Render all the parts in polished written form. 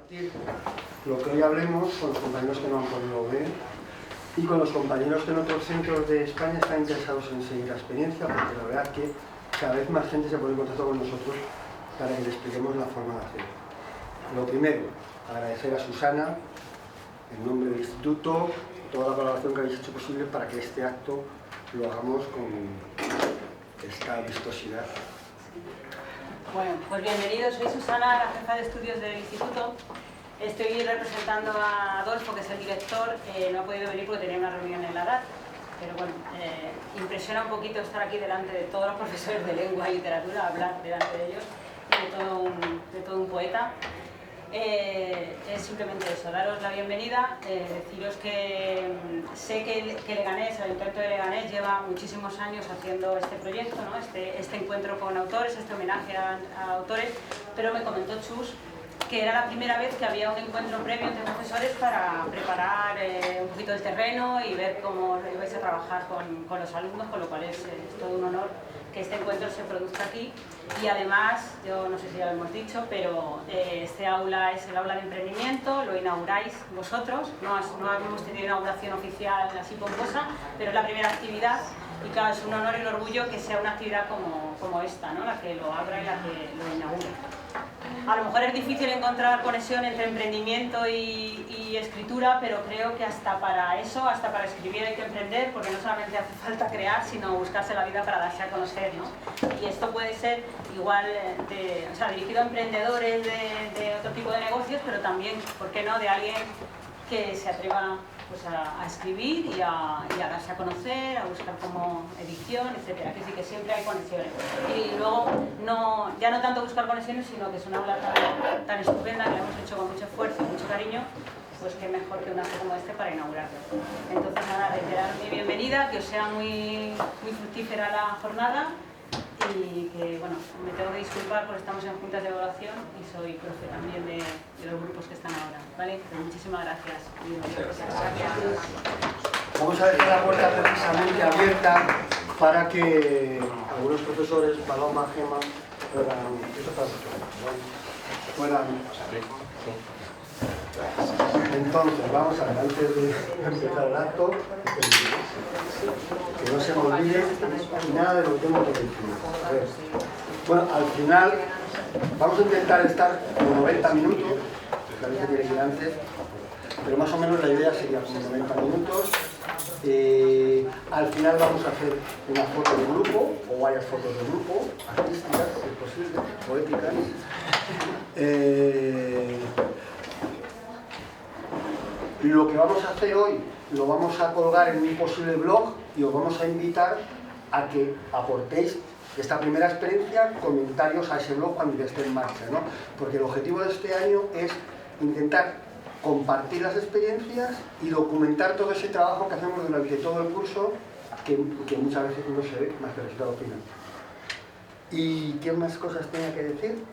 compartir lo que hoy hablemos con los compañeros que no han podido ver y con los compañeros que en otros centros de España están interesados en seguir la experiencia, porque la verdad es que cada vez más gente se pone en contacto con nosotros para que les expliquemos la forma de hacerlo. Lo primero, agradecer a Susana, en nombre del Instituto, toda la colaboración que habéis hecho posible para que este acto lo hagamos con esta vistosidad. Bueno, pues bienvenidos, soy Susana, la jefa de estudios del Instituto. Estoy representando a Adolfo, que es el director, no ha podido venir porque tenía una reunión en la DAT, pero bueno, impresiona un poquito estar aquí delante de todos los profesores de lengua y literatura, hablar delante de ellos, de todo un poeta. Es simplemente eso, daros la bienvenida, deciros que sé que Leganés, el Ayuntamiento de Leganés lleva muchísimos años haciendo este proyecto, ¿no? este encuentro con autores, este homenaje a autores, pero me comentó Chus que era la primera vez que había un encuentro previo entre profesores para preparar un poquito el terreno y ver cómo ibais a trabajar con los alumnos, con lo cual es todo un honor que este encuentro se produzca aquí. Y además, yo no sé si ya lo hemos dicho, pero este aula es el aula de emprendimiento, lo inauguráis vosotros, no hemos tenido inauguración oficial así pomposa, pero es la primera actividad y claro, es un honor y un orgullo que sea una actividad como esta, ¿no? La que lo abra y la que lo inaugure. A lo mejor es difícil encontrar conexión entre emprendimiento y escritura, pero creo que hasta para eso, hasta para escribir hay que emprender, porque no solamente hace falta crear, sino buscarse la vida para darse a conocer, ¿no? Y esto puede ser igual, dirigido a emprendedores de otro tipo de negocios, pero también, ¿por qué no?, de alguien que se atreva pues, a escribir y a darse a conocer, a buscar como edición, etcétera. Que sí que siempre hay conexiones. Y luego, ya no tanto buscar conexiones, sino que es una aula tan estupenda que la hemos hecho con mucho esfuerzo y mucho cariño, pues qué mejor que un acto como este para inaugurarlo. Entonces, nada, reiterar mi bienvenida, que os sea muy fructífera la jornada y que, bueno, me tengo que disculpar porque estamos en juntas de evaluación y soy profe también de los grupos que están ahora, ¿vale? Pues muchísimas gracias. Vamos a dejar la puerta precisamente abierta para que algunos profesores, Paloma, Gema, puedan. Entonces, vamos a ver, antes de empezar el acto, que no se me olvide nada de lo que tengo que decir. A ver. Bueno, al final vamos a intentar estar como 90 minutos, que a veces tiene que ir antes, pero más o menos la idea sería como 90 minutos. Al final vamos a hacer una foto de grupo, o varias fotos de grupo, artísticas, si es posible, poéticas. Lo que vamos a hacer hoy lo vamos a colgar en un posible blog y os vamos a invitar a que aportéis esta primera experiencia, comentarios a ese blog cuando ya esté en marcha, ¿no? Porque el objetivo de este año es intentar compartir las experiencias y documentar todo ese trabajo que hacemos durante todo el curso, que muchas veces no se ve más que el resultado final. ¿Y qué más cosas tenía que decir?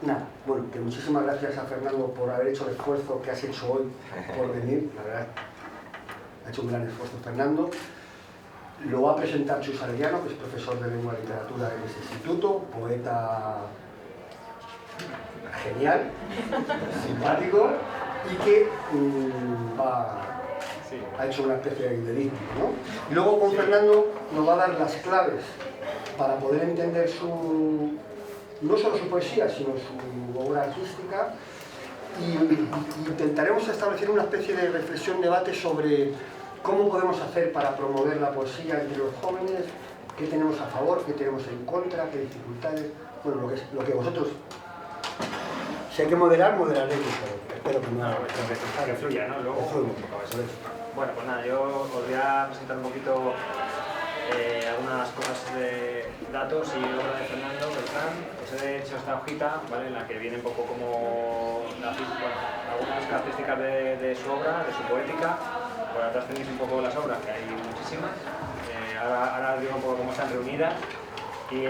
Nada, bueno, que muchísimas gracias a Fernando por haber hecho el esfuerzo que has hecho hoy por venir, la verdad, ha hecho un gran esfuerzo Fernando. Lo va a presentar Chus Arellano, que es profesor de lengua y literatura en este instituto, poeta genial, simpático y que ha hecho una especie de díptico, ¿no? Y luego con Fernando nos va a dar las claves para poder entender no solo su poesía, sino su obra artística, y intentaremos establecer una especie de reflexión, debate sobre cómo podemos hacer para promover la poesía entre los jóvenes, qué tenemos a favor, qué tenemos en contra, qué dificultades, bueno, lo que vosotros, si hay que moderaremos, pero espero que no. Que fluya, ¿no? Luego, bueno, pues nada, yo os voy a presentar un poquito algunas cosas de datos y obra de Fernando Beltrán. Os he hecho esta hojita, ¿vale?, en la que viene un poco como algunas características de su obra, de su poética. Por atrás tenéis un poco las obras, que hay muchísimas. Ahora os digo un poco cómo están reunidas. Y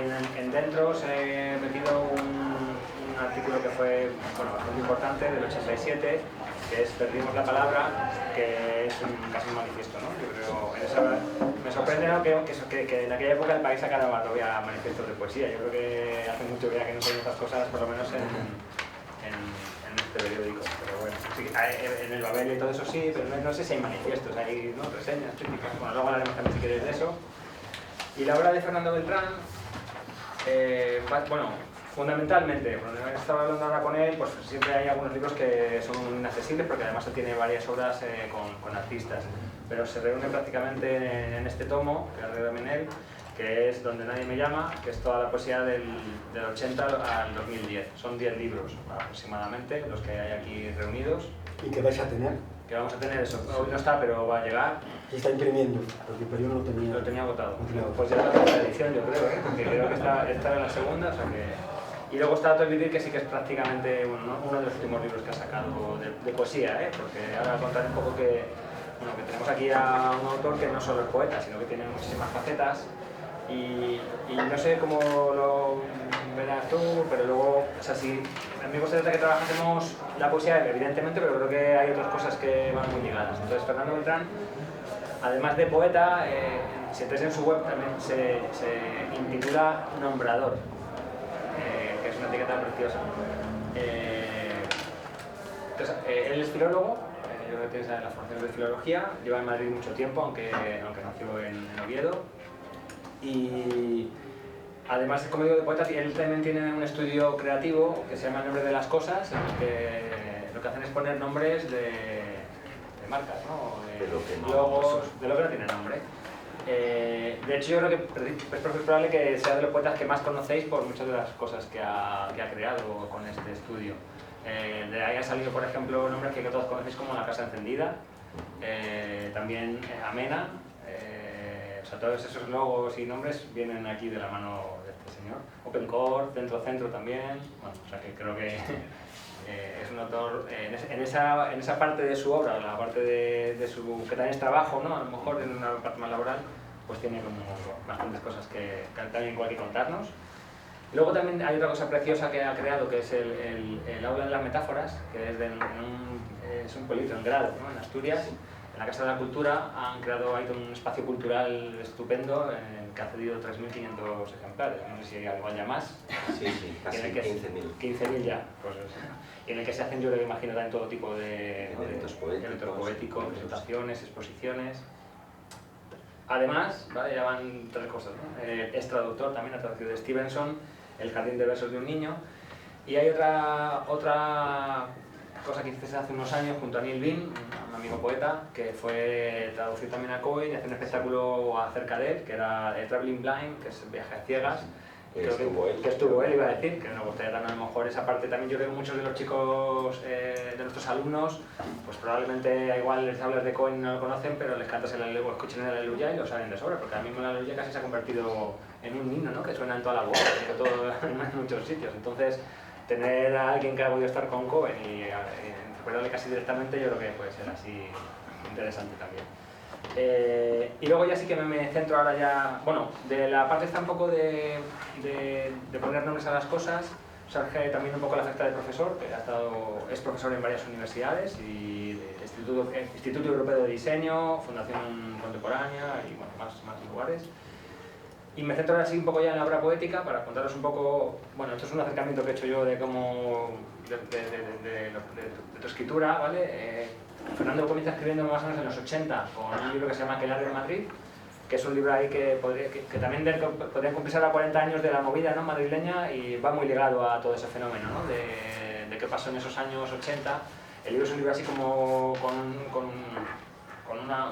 dentro os he metido un artículo que fue bastante importante, del 87, que es Perdimos la palabra, que es casi un manifiesto, ¿no? Yo creo, me sorprende, ¿no?, que en aquella época el país sacara todavía manifiestos de poesía. Yo creo que hace mucho ya que no se ven estas cosas, por lo menos en este periódico. Pero bueno, sí, en el Babel y todo eso sí, pero no sé si hay manifiestos, hay, ¿no?, reseñas, críticas. Bueno, luego hablaremos también si queréis de eso. Y la obra de Fernando Beltrán, bueno, fundamentalmente, cuando he estado hablando ahora con él, pues siempre hay algunos libros que son inaccesibles porque además él tiene varias obras con artistas, pero se reúne prácticamente en este tomo, que es de Menel, que es Donde nadie me llama, que es toda la poesía del 80 al 2010. Son 10 libros aproximadamente los que hay aquí reunidos. ¿Y qué vais a tener? Que vamos a tener eso. Hoy no está, pero va a llegar. Se está imprimiendo, porque yo no lo tenía. Lo tenía agotado. Pues ya la tercera edición, yo creo, porque creo que esta era la segunda, o sea que... Y luego está Todo el Vivir, que sí que es prácticamente uno de los últimos libros que ha sacado de poesía, porque ahora contaré un poco que, bueno, que tenemos aquí a un autor que no solo es poeta, sino que tiene muchísimas facetas. Y no sé cómo lo verás tú, pero luego, o sea, si a mí me gustaría que trabajásemos la poesía, evidentemente, pero creo que hay otras cosas que van muy ligadas. Entonces, Fernando Beltrán, además de poeta, si entráis en su web también se intitula Nombrador, que es una etiqueta preciosa. Entonces, él es filólogo, yo creo que tiene la formación de filología, lleva en Madrid mucho tiempo, aunque nació en Oviedo. Y además, como digo, de poeta, él también tiene un estudio creativo que se llama El nombre de las cosas, en el que lo que hacen es poner nombres de marcas, ¿no? De logos, de lo que no tiene nombre. De hecho, yo creo que es probable que sea de los poetas que más conocéis por muchas de las cosas que ha creado con este estudio. De ahí ha salido, por ejemplo, nombres que todos conocéis como La Casa Encendida, también Amena. O sea, todos esos logos y nombres vienen aquí de la mano de este señor. OpenCore, Centro también. Bueno, o sea que creo que es un autor en esa parte de su obra, la parte de su que también es trabajo, ¿no? A lo mejor en una parte más laboral, pues tiene como bastantes cosas que también hay que contarnos. Luego también hay otra cosa preciosa que ha creado, que es el Aula de las Metáforas, que es un pueblito en Grado, ¿no?, en Asturias. En la Casa de la Cultura han creado ahí un espacio cultural estupendo que ha cedido 3.500 ejemplares, no sé si hay igual ya más. Sí, casi 15.000. 15.000 ya, pues y en el que se hacen, yo me imagino, también todo tipo de eventos poéticos, presentaciones, exposiciones. Además, ¿vale?, ya van 3 cosas, ¿no? Es traductor, también ha traducido de Stevenson, El jardín de versos de un niño. Y hay otra cosa que hice hace unos años junto a Neil Bean, un amigo poeta, que fue traducir también a Cohen y hacer un espectáculo acerca de él, que era Traveling Blind, que es Viaje a Ciegas. Que estuvo él, iba a decir, que nos gustaría también a lo mejor esa parte. También yo creo que muchos de los chicos, de nuestros alumnos, pues probablemente igual les hablas de Cohen y no lo conocen, pero les cantas el aleluya, escuchen el aleluya y lo saben de sobra, porque a mí el aleluya casi se ha convertido en un himno, ¿no?, que suena en toda la boda, en muchos sitios. Entonces, tener a alguien que ha podido estar con Cohen y recordarle casi directamente, yo creo que puede ser así interesante también. Y luego ya sí que me centro ahora ya, bueno, de la parte está un poco de poner nombres a las cosas, surge también un poco la faceta de profesor, que es profesor en varias universidades y Instituto Europeo de Diseño, Fundación Contemporánea y bueno, más lugares. Y me centro ahora sí un poco ya en la obra poética para contaros un poco, bueno, esto es un acercamiento que he hecho yo de cómo, de tu escritura, ¿vale? Fernando comienza escribiendo más o menos en los 80 con un libro que se llama Aquelarre en Madrid, que es un libro ahí que también podría cumplirse ahora 40 años de la movida, ¿no?, madrileña, y va muy ligado a todo ese fenómeno, ¿no?, de qué pasó en esos años 80. El libro es un libro así como con una...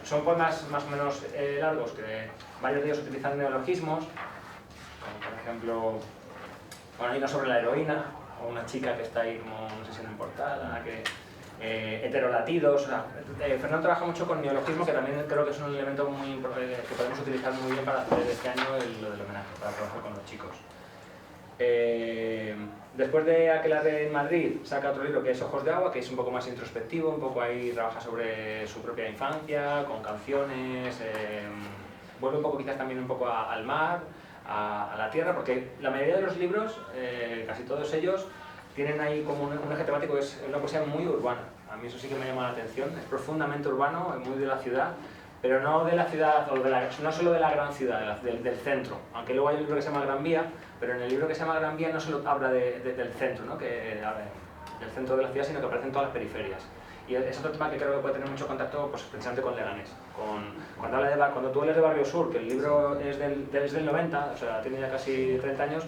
Son poemas más o menos largos, que varios de ellos utilizan neologismos, como por ejemplo, bueno, hay uno sobre la heroína, o una chica que está ahí como, no sé si en portada, heterolatidos. O sea, Fernando trabaja mucho con neologismo, que también creo que es un elemento muy que podemos utilizar muy bien para hacer este año lo del homenaje, para trabajar con los chicos. Después de Aquelarre en Madrid, saca otro libro que es Ojos de Agua, que es un poco más introspectivo, un poco ahí trabaja sobre su propia infancia, con canciones, vuelve un poco quizás también un poco al mar, a la tierra, porque la mayoría de los libros, casi todos ellos, tienen ahí como un eje temático, es una poesía muy urbana. A mí eso sí que me llama la atención, es profundamente urbano, es muy de la ciudad, pero no de la ciudad, o no solo de la gran ciudad, del centro. Aunque luego hay un libro que se llama Gran Vía, pero en el libro que se llama Gran Vía no solo habla del centro, ¿no? Del centro de la ciudad, sino que aparecen todas las periferias. Y es otro tema que creo que puede tener mucho contacto, pues, precisamente con Leganés. Cuando tú hablas de Barrio Sur, que el libro es del 90, o sea, tiene ya casi 30 años,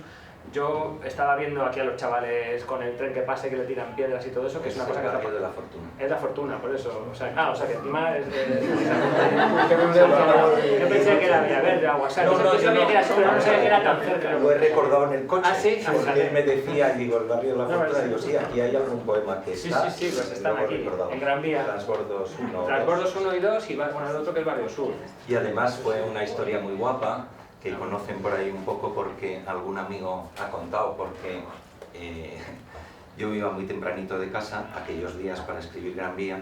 yo estaba viendo aquí a los chavales con el tren que pase, que le tiran piedras y todo eso, que es una cosa que... Es de la fortuna. Es la fortuna, por eso. O sea, que encima es de... Yo pensé que era Villaverde o algo así. Yo sabía que era pero no sabía que era tan cerca. Lo he recordado en el coche. ¿Ah, sí? Porque él me decía, digo, el barrio de la fortuna, digo, sí, aquí hay algún poema que está. Sí, pues están aquí, en Gran Vía. Transbordos 1. Transbordos 1 y 2 y bueno, el otro que es Barrio Sur. Y además fue una historia muy guapa, que conocen por ahí un poco porque algún amigo ha contado, porque yo iba muy tempranito de casa aquellos días para escribir Gran Vía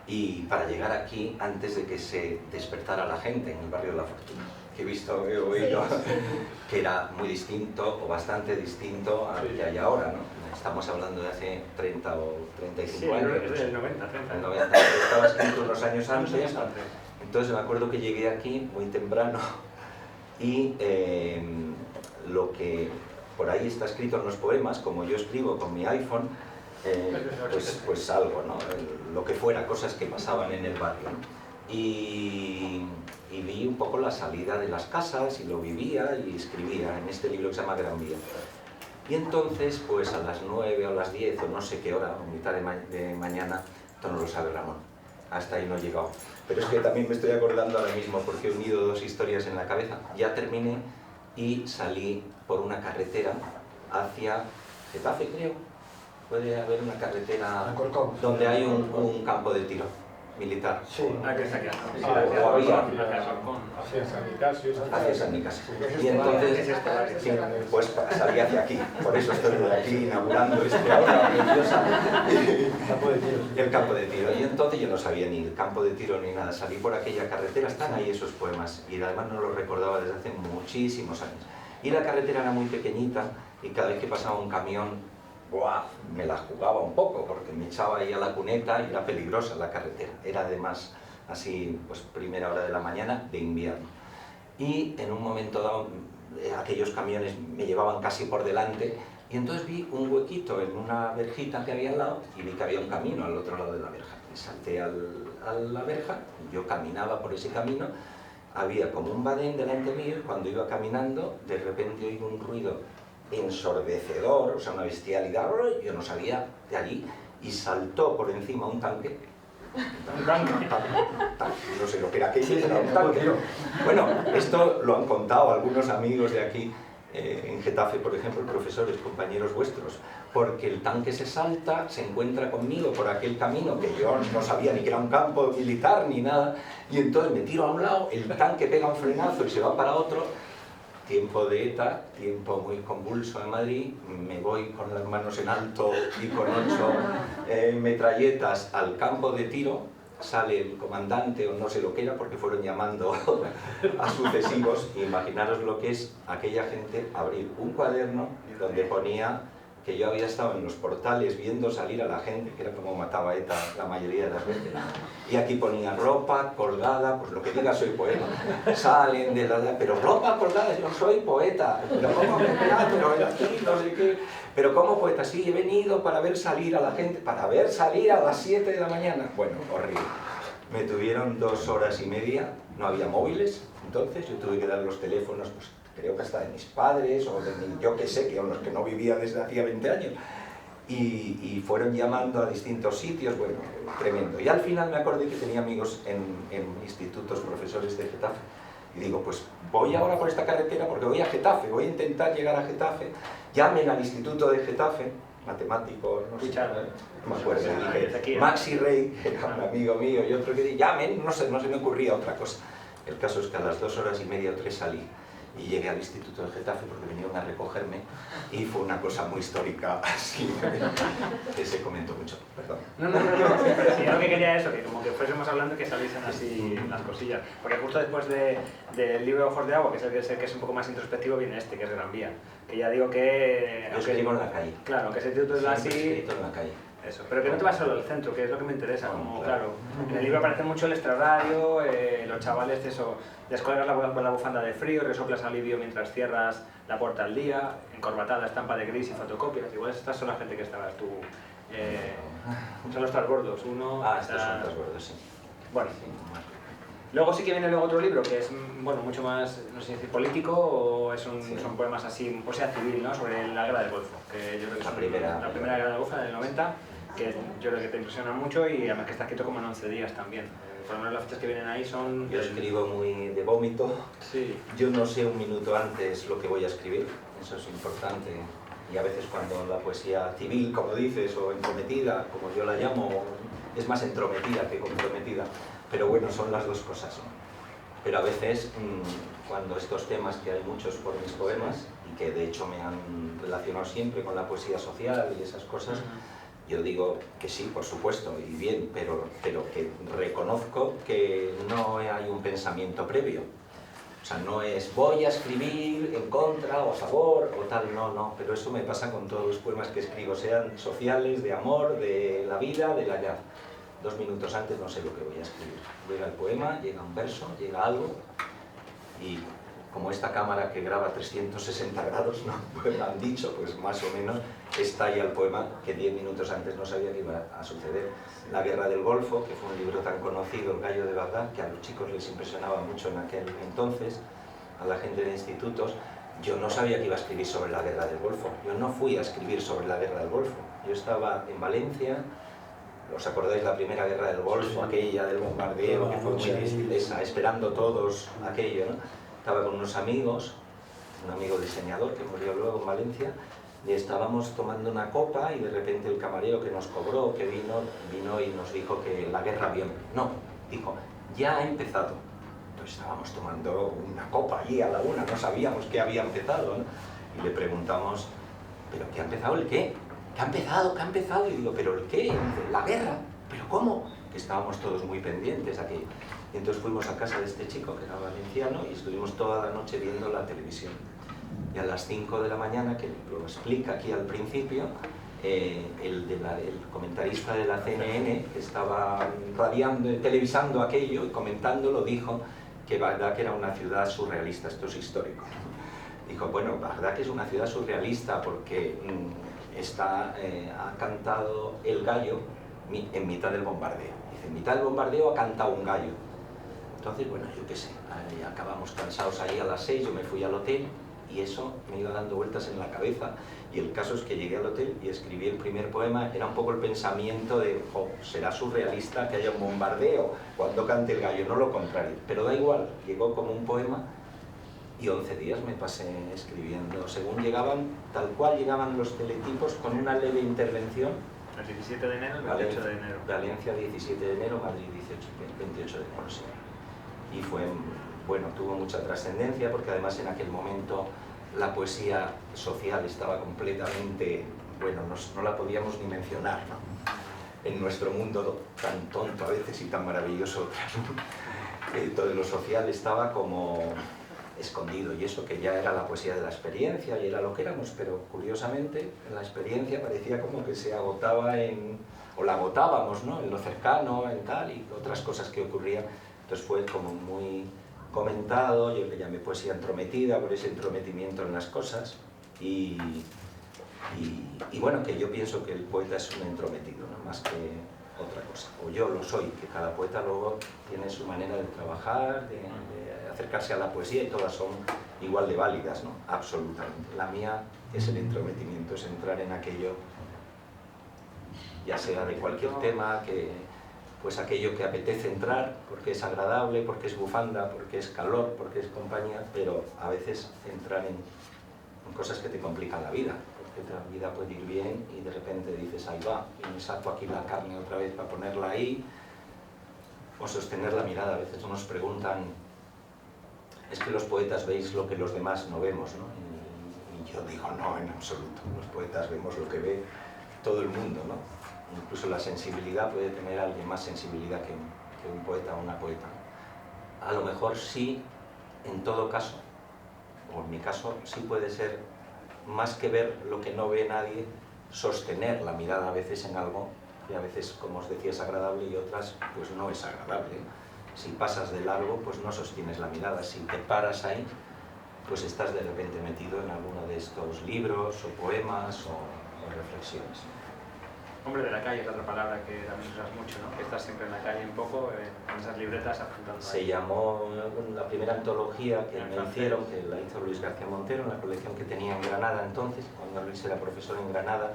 y para llegar aquí antes de que se despertara la gente en el barrio de la Fortuna, que he oído, que era muy distinto o bastante distinto al que hay ahora, ¿no? Estamos hablando de hace 30 o 35 años. Sí, es del 90, 30. El 90, estaba escrito unos años antes. Entonces me acuerdo que llegué aquí muy temprano y lo que por ahí está escrito en los poemas, como yo escribo con mi iPhone, pues algo, ¿no? Lo que fuera, cosas que pasaban en el barrio, ¿no? Y vi un poco la salida de las casas y lo vivía y escribía en este libro que se llama Gran Vía. Y entonces, pues a las 9 o a las 10 o no sé qué hora, o mitad de mañana, esto no lo sabe Ramón, hasta ahí no he llegado. Pero es que también me estoy acordando ahora mismo porque he unido dos historias en la cabeza. Ya terminé y salí por una carretera hacia Getafe, creo. Puede haber una carretera donde hay un campo de tiro militar. Sí. Que está aquí. Hacia San Nicasio. Y entonces, sí, pues salí hacia aquí. Por eso estoy aquí inaugurando este ahora preciosa. El campo de tiro. Y entonces yo no sabía ni el campo de tiro ni nada. Salí por aquella carretera, están ahí esos poemas. Y además no los recordaba desde hace muchísimos años. Y la carretera era muy pequeñita y cada vez que pasaba un camión, ¡buah!, me la jugaba un poco porque me echaba ahí a la cuneta y era peligrosa la carretera. Era además así, pues primera hora de la mañana de invierno. Y en un momento dado, aquellos camiones me llevaban casi por delante y entonces vi un huequito en una verjita que había al lado y vi que había un camino al otro lado de la verja. Y salté a la verja, yo caminaba por ese camino, había como un badén delante mío y cuando iba caminando, de repente oí un ruido ensordecedor, o sea, una bestialidad, yo no sabía de allí, y saltó por encima un tanque. No sé lo que era aquello, era un tanque. Bueno, esto lo han contado algunos amigos de aquí, en Getafe, por ejemplo, profesores, compañeros vuestros, porque el tanque se salta, se encuentra conmigo por aquel camino que yo no sabía ni que era un campo militar ni nada, y entonces me tiro a un lado, el tanque pega un frenazo y se va para otro. Tiempo de ETA, tiempo muy convulso en Madrid, me voy con las manos en alto y con 8 metralletas al campo de tiro, sale el comandante o no sé lo que era porque fueron llamando a sucesivos, e imaginaros lo que es aquella gente abrir un cuaderno donde ponía que yo había estado en los portales viendo salir a la gente, que era como mataba ETA la mayoría de las veces, y aquí ponía ropa colgada, pues lo que diga soy poeta, salen de pero ropa colgada, yo soy poeta, pero ¿cómo pero aquí no sé qué, pero ¿cómo poeta? Sí, he venido para ver salir a la gente, para ver salir a las 7 de la mañana, bueno, horrible. Me tuvieron 2 horas y media, no había móviles, entonces yo tuve que dar los teléfonos, pues creo que hasta de mis padres o de yo que sé, que con los que no vivía desde hacía 20 años. Y fueron llamando a distintos sitios, bueno, tremendo. Y al final me acordé que tenía amigos en institutos, profesores de Getafe. Y digo, pues voy ahora por esta carretera porque voy a Getafe, voy a intentar llegar a Getafe. Llamen al instituto de Getafe, matemático, no sé, no me acuerdo, dije, Maxi Rey, que era un amigo mío, y otro que dije, llamen, no se me ocurría otra cosa. El caso es que a las 2 horas y media o 3 salí. Y llegué al instituto de Getafe porque vinieron a recogerme y fue una cosa muy histórica así que se comentó mucho, perdón. No, pero sí, yo lo que quería es eso, que como que fuésemos hablando que saliesen así las cosillas, porque justo después del libro Ojos de Agua, que es el que es un poco más introspectivo, viene este, que es Gran Vía, que ya digo que... Yo escribo en la calle. Claro, que ese título es así... escrito en la calle. Eso, pero que no te vas solo al centro, que es lo que me interesa, como claro. En el libro aparece mucho el extrarradio, los chavales, eso, descolgas la bufanda de frío, resoplas alivio mientras cierras la puerta al día, encorbatada, estampa de gris y fotocopias. Igual estas son la gente que estabas tú. Son los transbordos, uno... estos son transbordos, sí. Bueno, luego sí que viene luego otro libro que es, bueno, mucho más, no sé si decir, político, o son poemas así, poesía civil, ¿no? Sobre la guerra del Golfo, que yo creo que es la primera guerra del Golfo del 90, que yo creo que te impresiona mucho y además que está escrito como en 11 días también. Por lo menos las fechas que vienen ahí son... Yo escribo muy de vómito. Sí. Yo no sé un minuto antes lo que voy a escribir, eso es importante. Y a veces cuando la poesía civil, como dices, o entrometida, como yo la llamo, es más entrometida que comprometida. Pero bueno, son las dos cosas, ¿no? Pero a veces, cuando estos temas, que hay muchos por mis poemas, y que de hecho me han relacionado siempre con la poesía social y esas cosas, yo digo que sí, por supuesto, y bien, pero que reconozco que no hay un pensamiento previo. O sea, no es voy a escribir en contra o a favor o tal, no, pero eso me pasa con todos los poemas que escribo, sean sociales, de amor, de la vida, de la ya. 2 minutos antes no sé lo que voy a escribir. Llega el poema, llega un verso, llega algo, y como esta cámara que graba 360 grados, ¿no? Pues me han dicho, pues más o menos, estalla el poema que 10 minutos antes no sabía que iba a suceder. La Guerra del Golfo, que fue un libro tan conocido, El gallo de Bagdad, que a los chicos les impresionaba mucho en aquel entonces, a la gente de institutos. Yo no sabía que iba a escribir sobre la Guerra del Golfo. Yo no fui a escribir sobre la Guerra del Golfo. Yo estaba en Valencia. ¿Os acordáis la primera Guerra del Golfo, aquella del bombardeo, que fue muy difícil, esperando todos aquello, ¿no? Estaba con unos amigos, un amigo diseñador que murió luego en Valencia, y estábamos tomando una copa y de repente el camarero que nos cobró, que vino y nos dijo que la guerra había... No, dijo, ya ha empezado. Entonces estábamos tomando una copa allí a la una, no sabíamos que había empezado, ¿no? Y le preguntamos, ¿pero qué ha empezado el qué? ¿Qué ha empezado? ¿Qué ha empezado? Y digo, ¿pero el qué? Y dice, la guerra. ¿Pero cómo? Que estábamos todos muy pendientes aquí. Y entonces fuimos a casa de este chico, que era valenciano, y estuvimos toda la noche viendo la televisión. Y a las 5 de la mañana, que lo explica aquí al principio, el comentarista de la CNN, que estaba televisando aquello y comentándolo, dijo que Bagdad era una ciudad surrealista. Esto es histórico. Dijo, bueno, Bagdad que es una ciudad surrealista porque ha cantado el gallo en mitad del bombardeo. Dice, en mitad del bombardeo ha cantado un gallo. Entonces, bueno, yo qué sé, acabamos cansados ahí a las 6, yo me fui al hotel y eso me iba dando vueltas en la cabeza. Y el caso es que llegué al hotel y escribí el primer poema. Era un poco el pensamiento de, será surrealista que haya un bombardeo cuando cante el gallo, no lo contrario. Pero da igual, llegó como un poema y 11 días me pasé escribiendo. Según llegaban, tal cual llegaban los teletipos con una leve intervención. El 17 de enero, el 28 de enero. Valencia 17 de enero, Madrid 28 de enero, sí. Y fue, bueno, tuvo mucha trascendencia porque además en aquel momento la poesía social estaba completamente, bueno, no la podíamos ni mencionar, ¿no? En nuestro mundo tan tonto a veces y tan maravilloso, todo lo social estaba como escondido, y eso que ya era la poesía de la experiencia y era lo que éramos, pero curiosamente la experiencia parecía como que se agotaba o la agotábamos, ¿no? En lo cercano, en tal, y otras cosas que ocurrían. Entonces fue como muy comentado, yo le llamé poesía entrometida por ese entrometimiento en las cosas, y bueno, que yo pienso que el poeta es un entrometido, ¿no? Más que otra cosa, o yo lo soy, que cada poeta luego tiene su manera de trabajar, de acercarse a la poesía, y todas son igual de válidas, ¿no? Absolutamente. La mía es el entrometimiento, es entrar en aquello, ya sea de cualquier tema, pues aquello que apetece entrar, porque es agradable, porque es bufanda, porque es calor, porque es compañía, pero a veces entrar en cosas que te complican la vida, porque la vida puede ir bien y de repente dices, ahí va, y me saco aquí la carne otra vez para ponerla ahí, o sostener la mirada. A veces nos preguntan, es que los poetas veis lo que los demás no vemos, ¿no? Y yo digo, no, en absoluto, los poetas vemos lo que ve todo el mundo, ¿no? Incluso la sensibilidad puede tener alguien más sensibilidad que un poeta o una poeta. A lo mejor sí, en todo caso, o en mi caso, sí puede ser más que ver lo que no ve nadie, sostener la mirada a veces en algo que a veces, como os decía, es agradable y otras pues no es agradable. Si pasas de largo, pues no sostienes la mirada. Si te paras ahí, pues estás de repente metido en alguno de estos libros o poemas o reflexiones. Hombre de la calle es otra palabra que también usas mucho, ¿no? Que estás siempre en la calle un poco, con esas libretas apuntando. Se llamó la primera antología que me hicieron, que la hizo Luis García Montero, en la colección que tenía en Granada entonces, cuando Luis era profesor en Granada.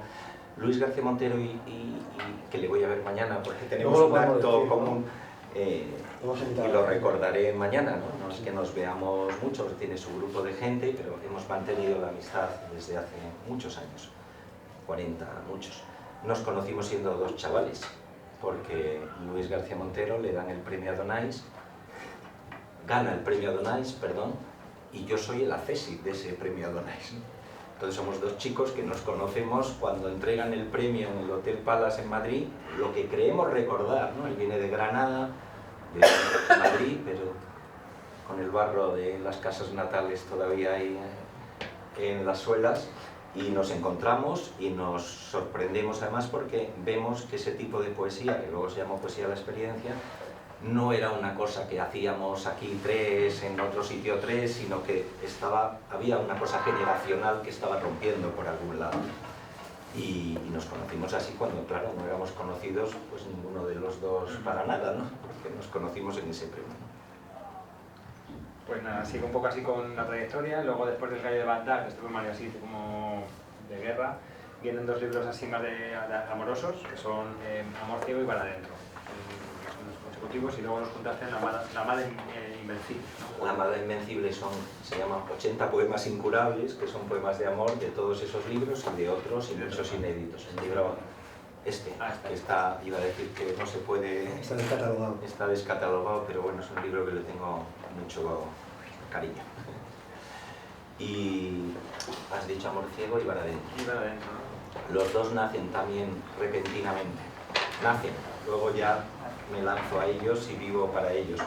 Luis García Montero y que le voy a ver mañana porque tenemos un acto común y lo recordaré mañana, ¿no? No es que nos veamos mucho, tiene su grupo de gente, pero hemos mantenido la amistad desde hace muchos años, 40, muchos. Nos conocimos siendo dos chavales, porque Luis García Montero le dan el premio Adonais, gana el premio Adonais, perdón, y yo soy el accésit de ese premio Adonais. Entonces somos dos chicos que nos conocemos cuando entregan el premio en el Hotel Palace en Madrid, lo que creemos recordar, ¿no? Él viene de Granada, de Madrid, pero con el barro de las casas natales todavía ahí en las suelas, y nos encontramos y nos sorprendemos además porque vemos que ese tipo de poesía, que luego se llamó poesía de la experiencia, no era una cosa que hacíamos aquí 3, en otro sitio 3, sino que había una cosa generacional que estaba rompiendo por algún lado. Y nos conocimos así cuando, claro, no éramos conocidos pues ninguno de los dos para nada, ¿no? Porque nos conocimos en ese premio, ¿no? Pues nada, sigo un poco así con la trayectoria. Luego, después del Gallo de Bagdad, que estuve más así como de guerra, vienen dos libros así más de amorosos, que son Amor ciego y Para adentro, los consecutivos, y luego los juntaste en La amada invencible, ¿no? La amada invencible se llaman 80 poemas incurables, que son poemas de amor de todos esos libros y de otros y muchos inéditos. El libro que iba a decir que no se puede... Está descatalogado. Está descatalogado, pero bueno, es un libro que le tengo mucho cariño. Y has dicho Amor ciego y Para adentro. Y Para adentro, ¿no? Los dos nacen también repentinamente. Nacen, luego ya me lanzo a ellos y vivo para ellos.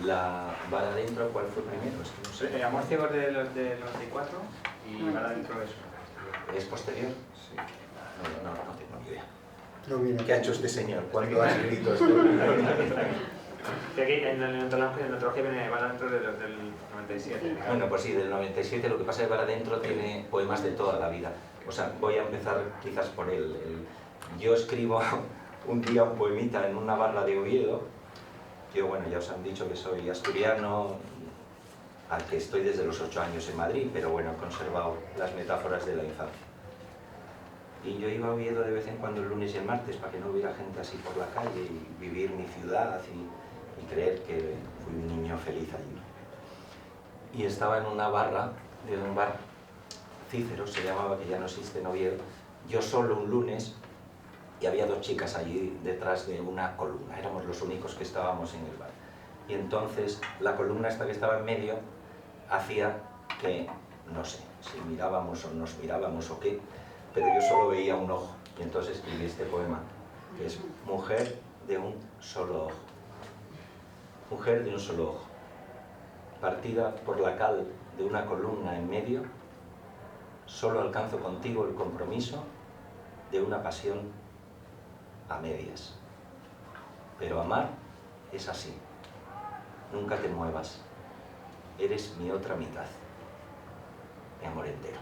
La Para adentro, ¿cuál fue primero? Es que no sé. Amor ciego es del 94 y Para adentro ¿Es posterior? Sí. No tengo ni idea. No, mira. ¿Qué ha hecho este señor? ¿Cuándo ha escrito esto? Y aquí en la antología viene Para adentro del 97. Bueno, pues sí, del 97. Lo que pasa es que Para adentro tiene poemas de toda la vida. O sea, voy a empezar quizás por él. Yo escribo un día un poemita en una barra de Oviedo. Yo, bueno, ya os han dicho que soy asturiano, al que estoy desde los 8 años en Madrid, pero bueno, he conservado las metáforas de la infancia. Y yo iba a Oviedo de vez en cuando el lunes y el martes para que no hubiera gente así por la calle y vivir mi ciudad y creer que fui un niño feliz allí. Y estaba en una barra, de un bar, Cícero se llamaba, que ya no existe en Oviedo, yo solo un lunes, y había dos chicas allí detrás de una columna, éramos los únicos que estábamos en el bar. Y entonces la columna esta que estaba en medio hacía que, no sé, si mirábamos o nos mirábamos o qué, pero yo solo veía un ojo, y entonces escribí este poema, que es Mujer de un solo ojo. Mujer de un solo ojo, partida por la cal de una columna en medio, solo alcanzo contigo el compromiso de una pasión a medias. Pero amar es así, nunca te muevas, eres mi otra mitad, mi amor entero.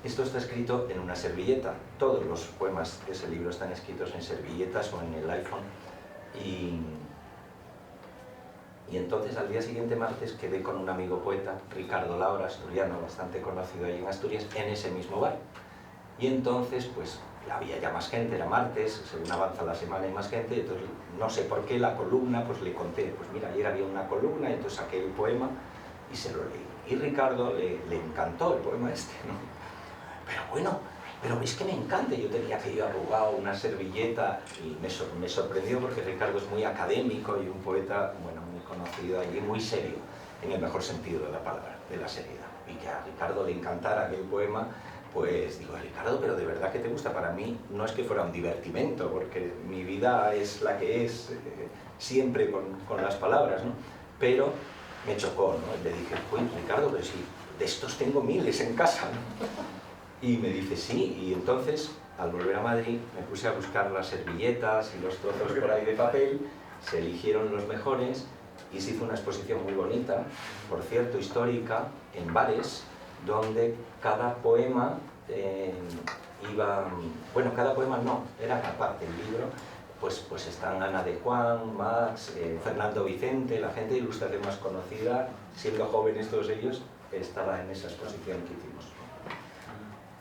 Esto está escrito en una servilleta. Todos los poemas de ese libro están escritos en servilletas o en el iPhone. Y entonces al día siguiente, martes, quedé con un amigo poeta, Ricardo Laura, asturiano, bastante conocido ahí en Asturias, en ese mismo bar. Y entonces, pues, había ya más gente, era martes, según avanza la semana hay más gente, entonces no sé por qué la columna, pues le conté, pues mira, ayer había una columna, y entonces saqué el poema y se lo leí. Y Ricardo le encantó el poema este, ¿no? Pero bueno, pero es que me encanta, yo tenía aquello arrugado, una servilleta, y me sorprendió porque Ricardo es muy académico y un poeta, bueno, muy conocido allí, muy serio, en el mejor sentido de la palabra, de la seriedad. Y que a Ricardo le encantara aquel poema, pues digo, Ricardo, pero de verdad que te gusta. Para mí no es que fuera un divertimento, porque mi vida es la que es, siempre con las palabras, ¿no? Pero me chocó, ¿no? Y le dije, uy, Ricardo, pero si de estos tengo miles en casa, ¿no? Y me dice, sí, y entonces, al volver a Madrid, me puse a buscar las servilletas y los trozos por ahí de papel, se eligieron los mejores y se hizo una exposición muy bonita, por cierto, histórica, en bares, donde cada poema iba... Bueno, cada poema no, era aparte el libro, pues están Ana de Juan, Max, Fernando Vicente, la gente de ilustración más conocida, siendo jóvenes todos ellos, estaba en esa exposición que hicimos.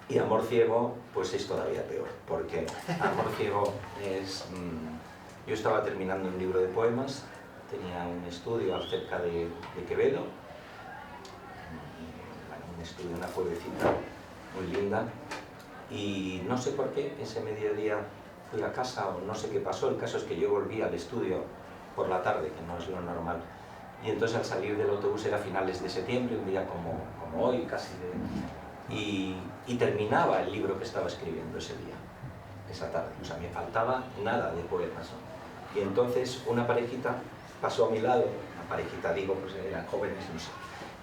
Y Amor Ciego, pues es todavía peor, porque Amor Ciego es... yo estaba terminando un libro de poemas, tenía un estudio cerca de Quevedo, un estudio, una pueblecita muy linda, y no sé por qué, ese mediodía fui a casa o no sé qué pasó, el caso es que yo volví al estudio por la tarde, que no es lo normal, y entonces al salir del autobús era finales de septiembre, un día como hoy, casi y terminaba el libro que estaba escribiendo ese día, esa tarde, o sea, me faltaba nada de poemas, ¿no? Y entonces una parejita pasó a mi lado, una parejita digo, pues eran jóvenes, no sé,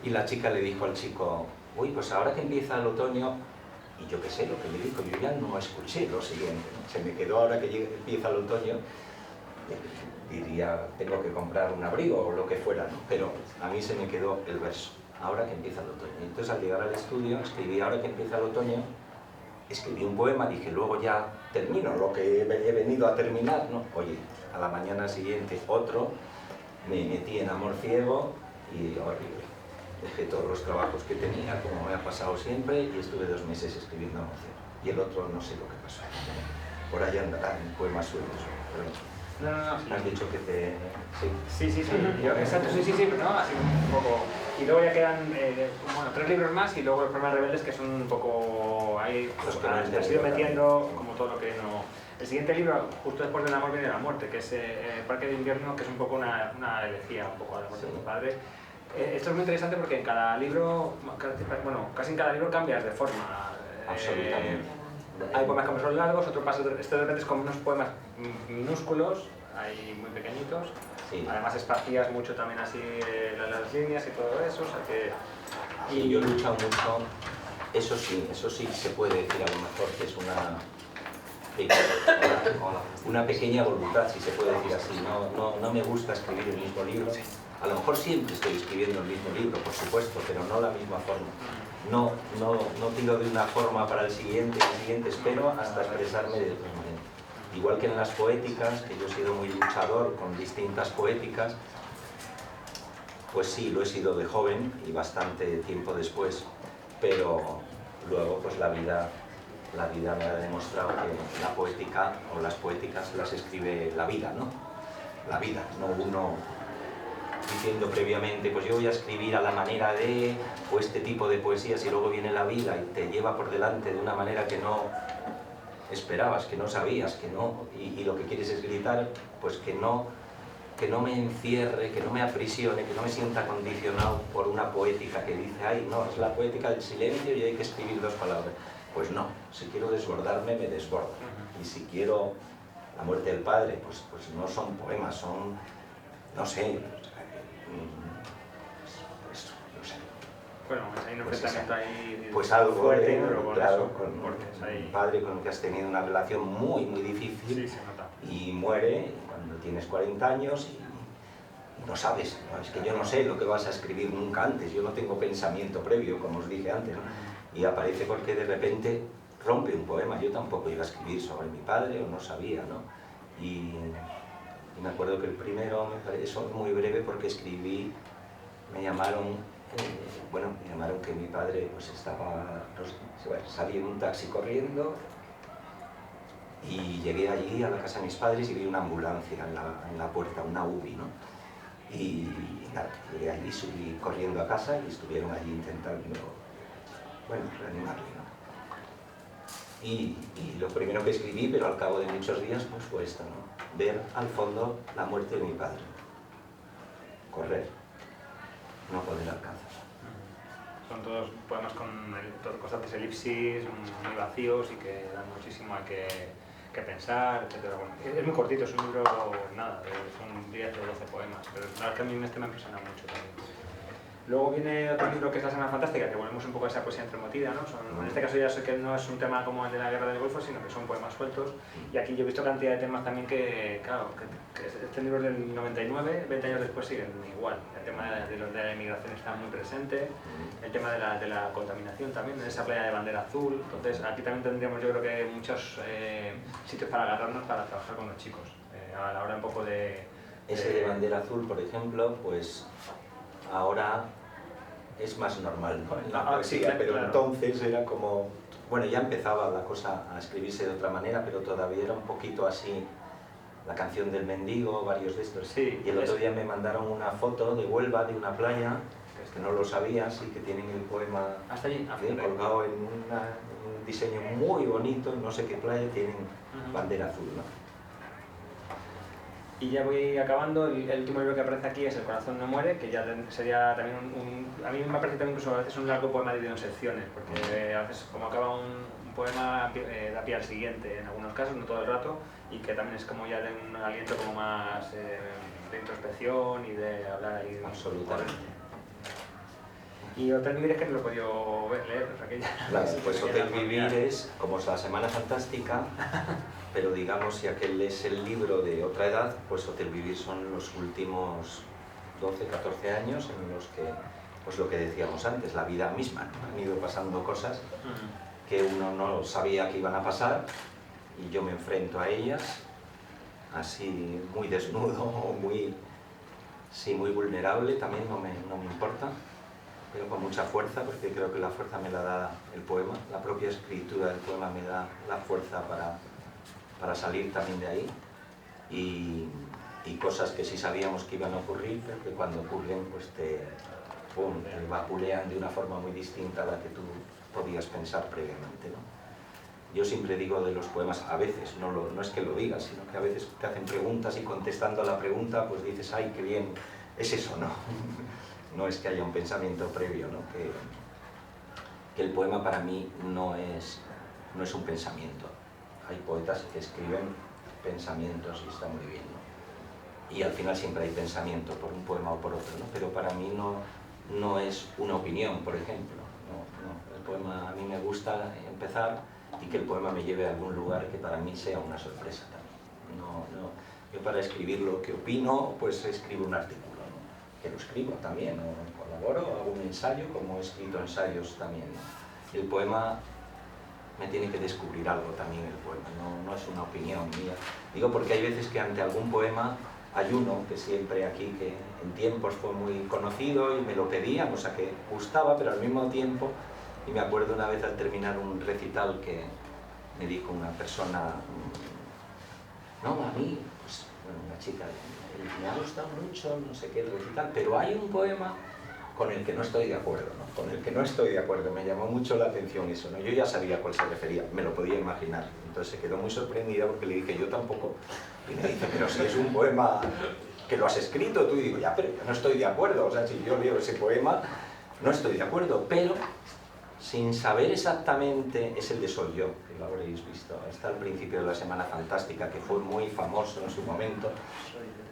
y la chica le dijo al chico, uy, pues ahora que empieza el otoño, y yo qué sé lo que le dijo, yo ya no escuché lo siguiente, ¿no? Se me quedó ahora que empieza el otoño, diría, tengo que comprar un abrigo o lo que fuera, ¿no? Pero a mí se me quedó el verso, ahora que empieza el otoño. Y entonces al llegar al estudio, escribí ahora que empieza el otoño, escribí un poema, dije, luego ya termino lo que he venido a terminar, ¿no? Oye, a la mañana siguiente otro, me metí en Amor Ciego y horrible. Dejé todos los trabajos que tenía, como me ha pasado siempre, y estuve 2 meses escribiendo Amor Ciego. Y el otro no sé lo que pasó. Por ahí andarán poemas sueltos. No, sí. Has dicho que te... Sí. Exacto, sí, pero no, así un poco... Y luego ya quedan, bueno, 3 libros más y luego los poemas rebeldes que son un poco... Ahí Los que no has ido metiendo como todo lo que no... El siguiente libro, justo después del amor viene la muerte, que es Parque de invierno, que es un poco una elegía, un poco de la muerte de tu padre. Esto es muy interesante porque en cada libro, bueno, casi en cada libro cambias de forma. Absolutamente. Hay poemas que son largos, otro paso, este de repente es como unos poemas minúsculos, hay muy pequeñitos. Sí. Además espacías mucho también así las líneas y todo eso, o sea que... Y yo he luchado mucho, eso sí se puede decir a lo mejor que es una pequeña voluntad, si se puede decir así. No me gusta escribir el mismo libro. A lo mejor siempre estoy escribiendo el mismo libro, por supuesto, pero no la misma forma. No tiro de una forma para el siguiente espero hasta expresarme de otra manera. Igual que en las poéticas, que yo he sido muy luchador con distintas poéticas, pues sí, lo he sido de joven y bastante tiempo después, pero luego pues la vida me ha demostrado que la poética o las poéticas las escribe la vida, ¿no? La vida, no uno diciendo previamente, pues yo voy a escribir a la manera de, o este tipo de poesías, y luego viene la vida y te lleva por delante de una manera que no esperabas, que no sabías, que no, y lo que quieres es gritar, pues que no me encierre, que no me aprisione, que no me sienta condicionado por una poética que dice, ay, no, es la poética del silencio y hay que escribir 2 palabras. Pues no, si quiero desbordarme, me desbordo. Y si quiero la muerte del padre, pues no son poemas, son, no sé, pues, no sé. Bueno, hay un enfrentamiento ahí pues algo fuerte, pero claro, eso, con un padre con el que has tenido una relación muy, muy difícil, sí, se nota. Y muere cuando tienes 40 años y no sabes, ¿no? Es que yo no sé lo que vas a escribir nunca antes, yo no tengo pensamiento previo, como os dije antes, ¿no? Y aparece porque de repente rompe un poema. Yo tampoco iba a escribir sobre mi padre o no sabía, ¿no? Y me acuerdo que el primero, eso muy breve porque escribí, me llamaron que mi padre pues salí en un taxi corriendo y llegué allí a la casa de mis padres y vi una ambulancia en la puerta, una UBI, ¿no? Y nada, llegué allí, subí corriendo a casa y estuvieron allí intentando, reanimarle, ¿no? Y lo primero que escribí, pero al cabo de muchos días, pues fue esto, ¿no? Ver al fondo la muerte de mi padre. Correr. No poder alcanzar. Son todos poemas con constantes elipsis, muy vacíos y que dan muchísimo a que pensar, etc. Bueno, es muy cortito, es un libro, nada, son 10 o 12 poemas, pero la verdad que a mí me impresiona mucho también. Luego viene otro libro que es La Semana Fantástica, que volvemos un poco a esa poesía entremetida, ¿no? En este caso ya sé que no es un tema como el de la Guerra del Golfo, sino que son poemas sueltos. Y aquí yo he visto cantidad de temas también que, claro, que este libro es del 99, 20 años después siguen igual. El tema de la inmigración está muy presente, el tema de la contaminación también, en esa playa de bandera azul. Entonces aquí también tendríamos, yo creo que muchos sitios para agarrarnos para trabajar con los chicos. A la hora un poco de... Ese de bandera azul, por ejemplo, pues ahora es más normal, ¿no? En la poesía, sí, pero claro. entonces era como... Bueno, ya empezaba la cosa a escribirse de otra manera, pero todavía era un poquito así. La canción del mendigo, varios de estos. Sí, y el otro día me mandaron una foto de Huelva, de una playa, que no lo sabías, y que tienen el poema hasta allí, colgado en un diseño muy bonito, en no sé qué playa, tienen bandera azul, ¿no? Y ya voy acabando, el último libro que aparece aquí es El corazón no muere, que ya sería también a mí me parece también incluso a veces un largo poema dividido en secciones, porque a veces como acaba un poema da pie al siguiente en algunos casos, no todo el rato, y que también es como ya de un aliento como más de introspección y de hablar ahí. Absolutamente. Y Hotel Vivir es que no lo he podido leer, o sea que ya... Claro, pues Hotel Vivir es como La Semana Fantástica, pero digamos, si aquel es el libro de otra edad, pues Hotel Vivir son los últimos 12, 14 años en los que, pues lo que decíamos antes, la vida misma, ¿no? Han ido pasando cosas que uno no sabía que iban a pasar y yo me enfrento a ellas así muy desnudo o muy vulnerable, también no me importa, pero con mucha fuerza, porque creo que la fuerza me la da el poema, la propia escritura del poema me da la fuerza para salir también de ahí, y cosas que sí sabíamos que iban a ocurrir, pero que cuando ocurren pues te vapulean de una forma muy distinta a la que tú podías pensar previamente, ¿no? Yo siempre digo de los poemas, a veces, no es que lo digas, sino que a veces te hacen preguntas y contestando a la pregunta pues dices, ¡ay, qué bien! Es eso, ¿no? No es que haya un pensamiento previo, ¿no? Que el poema para mí no es un pensamiento. Hay poetas que escriben pensamientos y está muy bien, ¿no? Y al final siempre hay pensamiento por un poema o por otro, ¿no? Pero para mí no es una opinión, por ejemplo. No. El poema, a mí me gusta empezar y que el poema me lleve a algún lugar que para mí sea una sorpresa también. Yo para escribir lo que opino, pues escribo un artículo, ¿no? Que lo escribo también, o colaboro, hago un ensayo, como he escrito ensayos también, ¿no? El poema me tiene que descubrir algo también, el poema, no es una opinión mía. Digo porque hay veces que ante algún poema hay uno que siempre aquí, que en tiempos fue muy conocido y me lo pedían, o sea que gustaba, pero al mismo tiempo, y me acuerdo una vez al terminar un recital que me dijo una persona, no, a mí, pues, bueno, una chica, me ha gustado mucho, no sé qué, el recital, pero hay un poema con el que no estoy de acuerdo, ¿no? Con el que no estoy de acuerdo, me llamó mucho la atención eso, ¿no? Yo ya sabía a cuál se refería, me lo podía imaginar, entonces se quedó muy sorprendida porque le dije, yo tampoco, y me dice, pero si es un poema que lo has escrito tú, y digo, ya, pero yo no estoy de acuerdo, o sea, si yo leo ese poema, no estoy de acuerdo, pero sin saber exactamente, es el de Soy Yo, que lo habréis visto, está al principio de La Semana Fantástica, que fue muy famoso en su momento,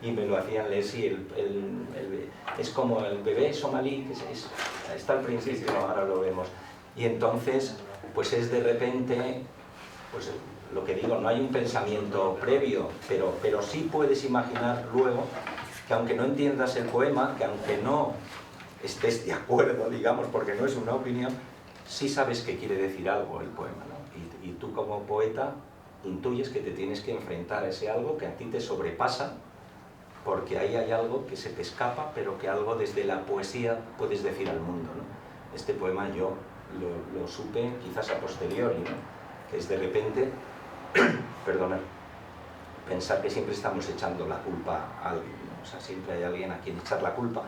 y me lo hacían leer, sí, es como el bebé somalí, que está al principio, ahora lo vemos, y entonces, pues es de repente, pues lo que digo, no hay un pensamiento previo, pero sí puedes imaginar luego que aunque no entiendas el poema, que aunque no estés de acuerdo, digamos, porque no es una opinión, sí sabes que quiere decir algo el poema, ¿no? Y tú como poeta intuyes que te tienes que enfrentar a ese algo que a ti te sobrepasa, porque ahí hay algo que se te escapa, pero que algo desde la poesía puedes decir al mundo, ¿no? Este poema yo lo supe quizás a posteriori, ¿no? Que es de repente, perdona, pensar que siempre estamos echando la culpa a alguien, ¿no? O sea, siempre hay alguien a quien echar la culpa.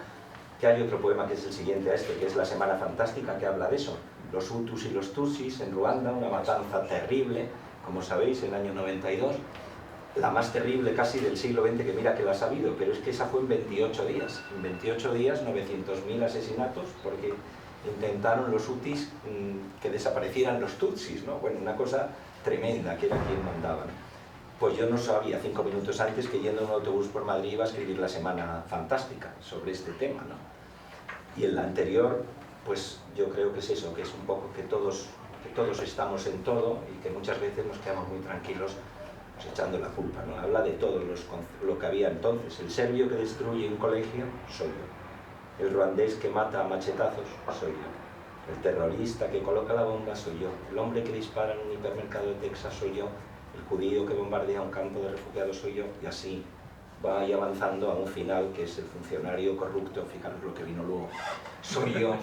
Que hay otro poema que es el siguiente a este, que es La Semana Fantástica, que habla de eso. Los Hutus y los Tutsis en Ruanda, una matanza terrible, como sabéis, en el año 92, la más terrible casi del siglo XX, que mira que lo ha sabido, pero es que esa fue en 28 días. En 28 días, 900.000 asesinatos, porque intentaron los Hutus que desaparecieran los Tutsis, ¿no? Bueno, una cosa tremenda, que era quien mandaba, ¿no? Pues yo no sabía 5 minutos antes que yendo en un autobús por Madrid iba a escribir La Semana Fantástica sobre este tema, ¿no? Y en la anterior, pues yo creo que es eso, que es un poco que todos estamos en todo y que muchas veces nos quedamos muy tranquilos pues, echando la culpa, ¿no? Habla de todo lo que había entonces. El serbio que destruye un colegio, soy yo. El ruandés que mata a machetazos, soy yo. El terrorista que coloca la bomba, soy yo. El hombre que dispara en un hipermercado de Texas, soy yo. El judío que bombardea un campo de refugiados, soy yo. Y así va ahí avanzando a un final que es el funcionario corrupto, fijaros lo que vino luego, soy yo.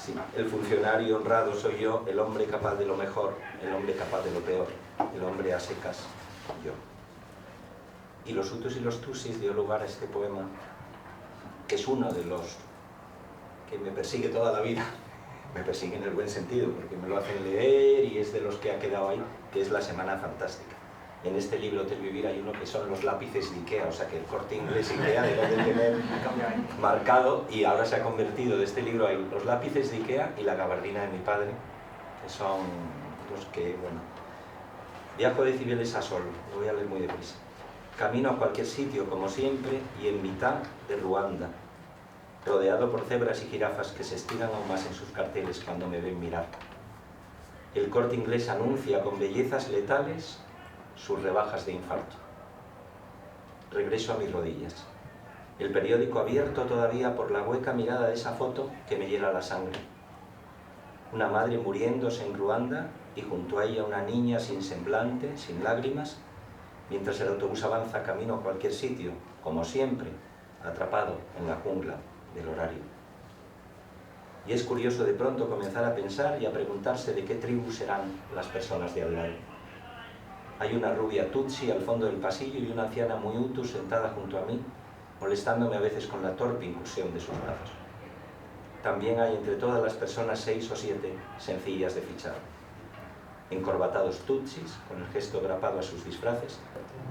Sí, el funcionario honrado soy yo, el hombre capaz de lo mejor, el hombre capaz de lo peor, el hombre a secas, yo. Y los hutus y los tutsis dio lugar a este poema, que es uno de los que me persigue toda la vida, me persigue en el buen sentido, porque me lo hacen leer y es de los que ha quedado ahí, que es La Semana Fantástica. En este libro Hotel Vivir hay uno que son los lápices de Ikea, o sea que el Corte Inglés Ikea debe de tener marcado, y ahora se ha convertido de este libro hay los lápices de Ikea y la gabardina de mi padre, que son los que, bueno... Viajo de Cibeles a Sol, lo voy a leer muy deprisa. Camino a cualquier sitio, como siempre, y en mitad de Ruanda, rodeado por cebras y jirafas que se estiran aún más en sus carteles cuando me ven mirar. El Corte Inglés anuncia con bellezas letales sus rebajas de infarto. Regreso a mis rodillas. El periódico abierto todavía por la hueca mirada de esa foto que me hiela la sangre. Una madre muriéndose en Ruanda y junto a ella una niña sin semblante, sin lágrimas, mientras el autobús avanza camino a cualquier sitio, como siempre, atrapado en la jungla del horario. Y es curioso de pronto comenzar a pensar y a preguntarse de qué tribu serán las personas de al lado. Hay una rubia tutsi al fondo del pasillo y una anciana muy hutu sentada junto a mí, molestándome a veces con la torpe incursión de sus brazos. También hay entre todas las personas 6 o 7 sencillas de fichar. Encorbatados tutsis, con el gesto grapado a sus disfraces,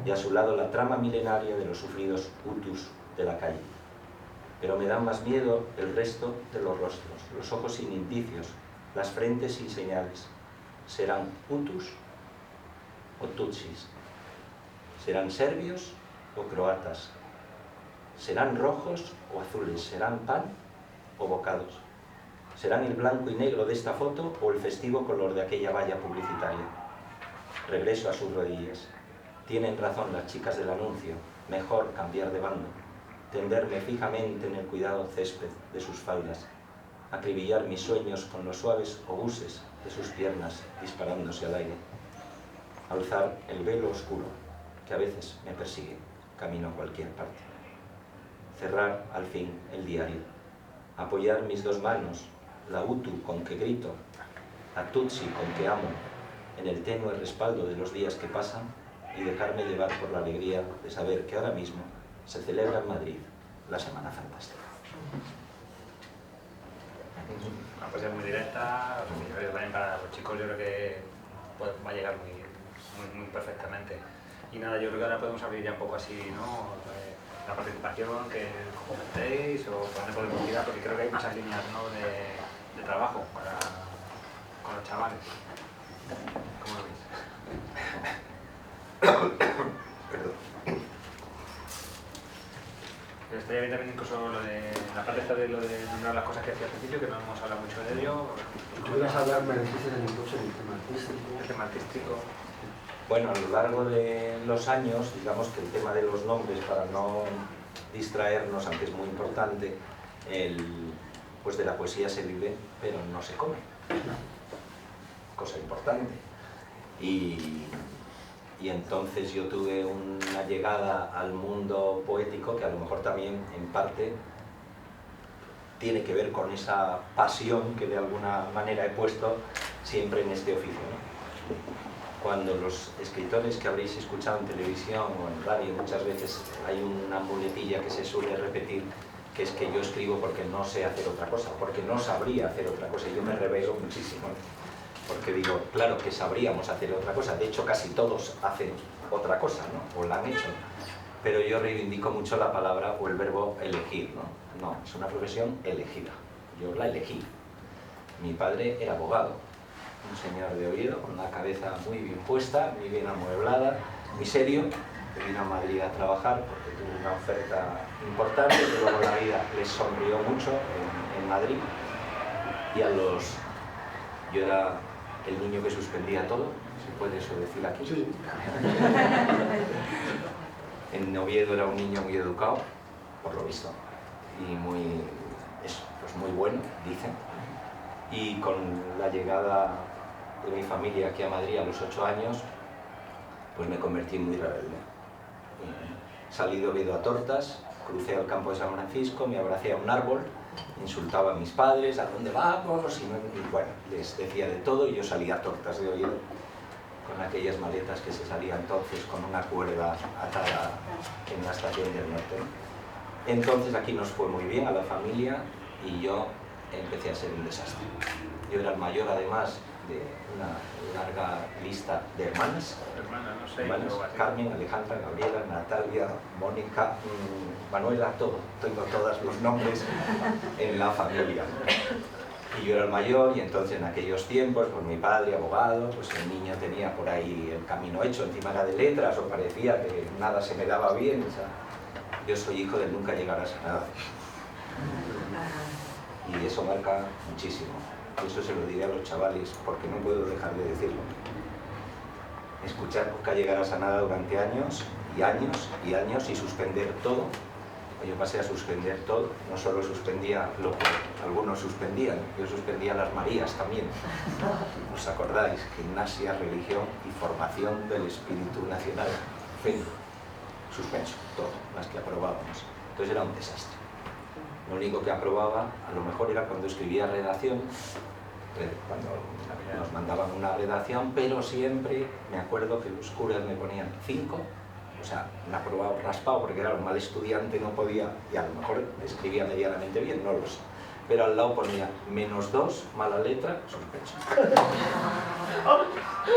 y a su lado la trama milenaria de los sufridos hutus de la calle. Pero me dan más miedo el resto de los rostros, los ojos sin indicios, las frentes sin señales. ¿Serán hutus o tutsis? ¿Serán serbios o croatas? ¿Serán rojos o azules? ¿Serán pan o bocados? ¿Serán el blanco y negro de esta foto o el festivo color de aquella valla publicitaria? Regreso a sus rodillas. Tienen razón las chicas del anuncio. Mejor cambiar de bando. Tenderme fijamente en el cuidado césped de sus faldas. Acribillar mis sueños con los suaves obuses de sus piernas disparándose al aire. Alzar el velo oscuro que a veces me persigue camino a cualquier parte. Cerrar al fin el diario. Apoyar mis dos manos, la hutu con que grito, a tutsi con que amo, en el tenue respaldo de los días que pasan y dejarme llevar por la alegría de saber que ahora mismo se celebra en Madrid la Semana Fantástica. Una poesía muy directa, también para los chicos yo creo que pues, va a llegar muy perfectamente. Y nada, yo creo que ahora podemos abrir ya un poco así, ¿no? La participación, que comentéis o dónde podemos tirar, porque creo que hay muchas líneas, ¿no? de trabajo con los chavales. ¿Cómo lo veis? Perdón. Pero estaría bien también incluso lo de la parte esta de lo de nombrar las cosas que decía al principio, que no hemos hablado mucho de ello. Tú ibas a hablar, me dijiste en el curso del tema artístico. El tema artístico. Bueno, a lo largo de los años, digamos que el tema de los nombres, para no distraernos, aunque es muy importante, pues de la poesía se vive, pero no se come. Cosa importante. Y entonces yo tuve una llegada al mundo poético que a lo mejor también, en parte, tiene que ver con esa pasión que de alguna manera he puesto siempre en este oficio, ¿no? Cuando los escritores que habréis escuchado en televisión o en radio, muchas veces hay una muletilla que se suele repetir, que es que yo escribo porque no sé hacer otra cosa, porque no sabría hacer otra cosa, y yo me revelo muchísimo, porque digo, claro que sabríamos hacer otra cosa, de hecho casi todos hacen otra cosa, ¿no? O la han hecho, pero yo reivindico mucho la palabra o el verbo elegir, ¿no? No, es una profesión elegida, yo la elegí. Mi padre era abogado, un señor de oído, con una cabeza muy bien puesta, muy bien amueblada, muy serio, que vino a Madrid a trabajar porque tuvo una oferta importante, que luego la vida les sonrió mucho en Madrid. Y yo era el niño que suspendía todo, ¿se puede eso decir aquí? Sí. En Oviedo era un niño muy educado, por lo visto, y muy bueno, dicen. Y con la llegada de mi familia aquí a Madrid a los 8 años, pues me convertí en muy rebelde. Salí de Oviedo a tortas, crucé al campo de San Francisco, me abracé a un árbol, insultaba a mis padres, ¿a dónde vamos? Y bueno, les decía de todo y yo salía a tortas de Oviedo con aquellas maletas que se salía entonces con una cuerda atada en la estación del norte. Entonces aquí nos fue muy bien a la familia y yo empecé a ser un desastre. Yo era el mayor además de una larga lista de hermanas. Hermanas, Carmen, Alejandra, Gabriela, Natalia, Mónica, Manuela, tengo todos los nombres en la familia. Y yo era el mayor y entonces en aquellos tiempos, pues mi padre, abogado, pues el niño tenía por ahí el camino hecho, encima era de letras o parecía que nada se me daba bien. O sea, yo soy hijo del nunca llegarás a nada. Y eso marca muchísimo. Y eso se lo diré a los chavales porque no puedo dejar de decirlo. Escuchar nunca llegarás a nada durante años y años y años y suspender todo. Yo pasé a suspender todo, no solo suspendía lo que algunos suspendían, yo suspendía las Marías también. ¿Os acordáis? Gimnasia, religión y formación del espíritu nacional. En fin, suspenso, todo, las que aprobábamos. Entonces era un desastre. Lo único que aprobaba, a lo mejor era cuando escribía redacción, cuando nos mandaban una redacción, pero siempre me acuerdo que los curas me ponían 5, o sea, me aprobado raspado porque era un mal estudiante, no podía, y a lo mejor escribía medianamente bien, no lo sé. Pero al lado ponía -2, mala letra, suspenso.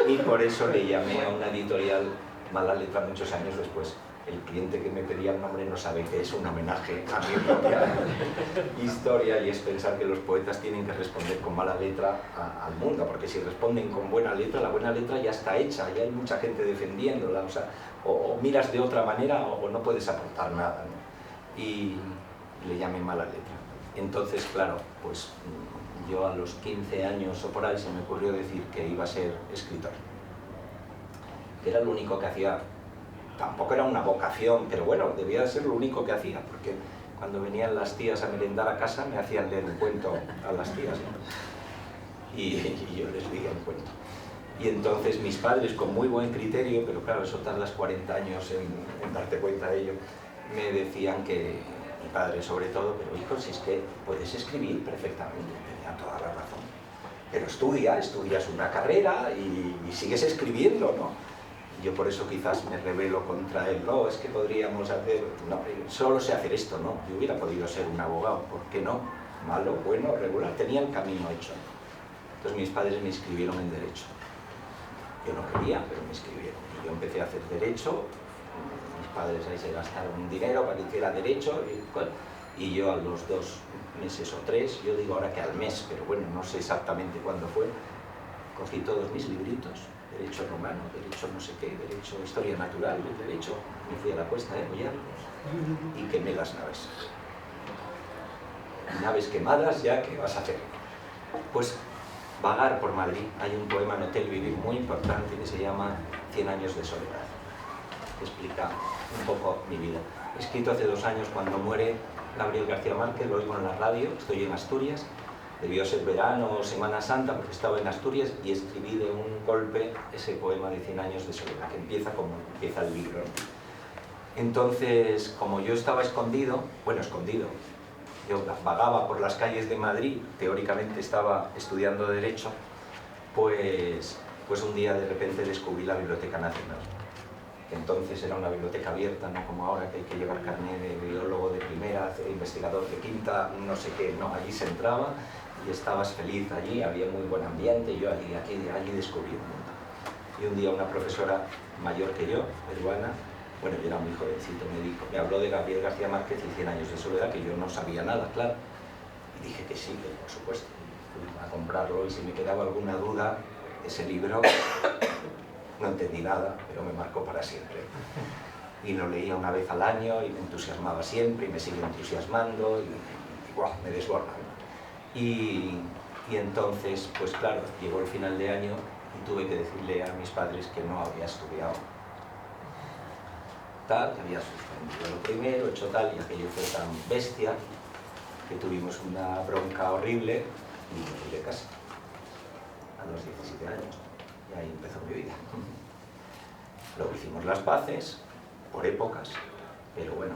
Y por eso le llamé a una editorial Mala Letra muchos años después. El cliente que me pedía el nombre no sabe que es un homenaje a mi propia historia y es pensar que los poetas tienen que responder con mala letra al mundo, porque si responden con buena letra, la buena letra ya está hecha, ya hay mucha gente defendiéndola, o sea, o miras de otra manera o no puedes aportar nada, ¿no? Y le llamé mala letra. Entonces, claro, pues yo a los 15 años o por ahí se me ocurrió decir que iba a ser escritor. Era lo único que hacía. Tampoco era una vocación, pero bueno, debía ser lo único que hacía, porque cuando venían las tías a merendar a casa me hacían leer un cuento a las tías, ¿no? y yo les leía un cuento. Y entonces mis padres, con muy buen criterio, pero claro, eso tardas 40 años en darte cuenta de ello, me decían que, mi padre sobre todo, pero hijo, si es que puedes escribir perfectamente, tenía toda la razón, pero estudias una carrera y sigues escribiendo, ¿no? Yo por eso quizás me rebelo contra él, no, es que podríamos hacer, no, solo sé hacer esto, no, yo hubiera podido ser un abogado, ¿por qué no? Malo, bueno, regular, tenía el camino hecho. Entonces mis padres me inscribieron en Derecho. Yo no quería, pero me inscribieron. Y yo empecé a hacer Derecho, mis padres ahí se gastaron un dinero para que hiciera Derecho, y yo a los 2 meses o 3, yo digo ahora que al mes, pero bueno, no sé exactamente cuándo fue, cogí todos mis libritos, Derecho romano, Derecho no sé qué, Derecho Historia Natural, Derecho, me fui a la Cuesta de Moyar y quemé las naves. Naves quemadas, ya, ¿qué vas a hacer? Pues vagar por Madrid. Hay un poema en Hotel Vivir muy importante que se llama 100 años de soledad, que explica un poco mi vida. Escrito hace 2 años cuando muere Gabriel García Márquez, lo oigo en la radio, estoy en Asturias, debió ser verano o Semana Santa porque estaba en Asturias y escribí de un golpe ese poema de 100 años de soledad, que empieza como empieza el libro, ¿no? Entonces, como yo estaba escondido, bueno, escondido, yo vagaba por las calles de Madrid, teóricamente estaba estudiando Derecho, pues un día de repente descubrí la Biblioteca Nacional, que entonces era una biblioteca abierta, no como ahora que hay que llevar carnet de biólogo de primera, investigador de quinta, no sé qué, no, allí se entraba y estabas feliz allí, había muy buen ambiente, yo allí descubrí un mundo. Y un día una profesora mayor que yo, peruana, bueno, yo era muy jovencito, me habló de Gabriel García Márquez y 100 años de soledad, que yo no sabía nada, claro. Y dije que sí, que por supuesto. Fui a comprarlo y si me quedaba alguna duda, ese libro, no entendí nada, pero me marcó para siempre. y lo leía una vez al año y me entusiasmaba siempre y me sigue entusiasmando y ¡buah!, me desborda, ¿no? Y entonces, pues claro, llegó el final de año y tuve que decirle a mis padres que no había estudiado tal, que había suspendido lo primero, hecho tal, y aquello fue tan bestia que tuvimos una bronca horrible y me fui de casa a los 17 años, y ahí empezó mi vida. Luego hicimos las paces, por épocas, pero bueno,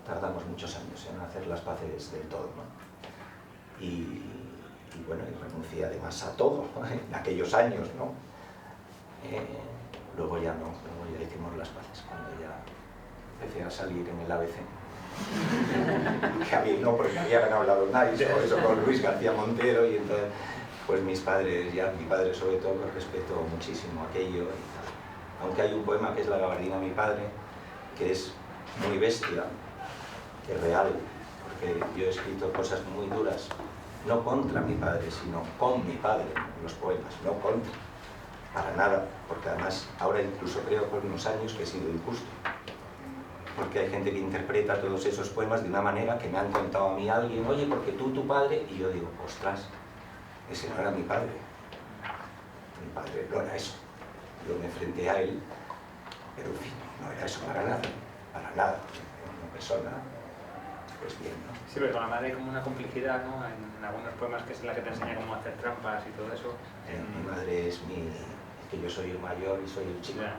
tardamos muchos años en hacer las paces del todo, ¿no? Y bueno, y renuncié además a todo en aquellos años, ¿no? Luego ya no, luego ya hicimos las paces, cuando ya empecé a salir en el ABC. Que a mí no, porque había ganado la Donais, o eso con Luis García Montero, y entonces, pues mis padres, ya mi padre sobre todo, pues respetó muchísimo aquello y tal. Aunque hay un poema que es La gabardina a mi padre, que es muy bestia, que es real, porque yo he escrito cosas muy duras, no contra mi padre, sino con mi padre, en los poemas, no contra, para nada, porque además ahora incluso creo por unos años que he sido injusto, porque hay gente que interpreta todos esos poemas de una manera que me han contado a mí alguien, oye, porque tú, tu padre, y yo digo, ostras, ese no era mi padre no era eso, yo me enfrenté a él, pero en fin, no era eso para nada, una persona, pues bien, ¿no? Sí, pero con la madre hay como una complicidad, ¿no? En algunos poemas que es la que te enseña cómo hacer trampas y todo eso. Mi madre es que yo soy el mayor y soy el chico. Ya.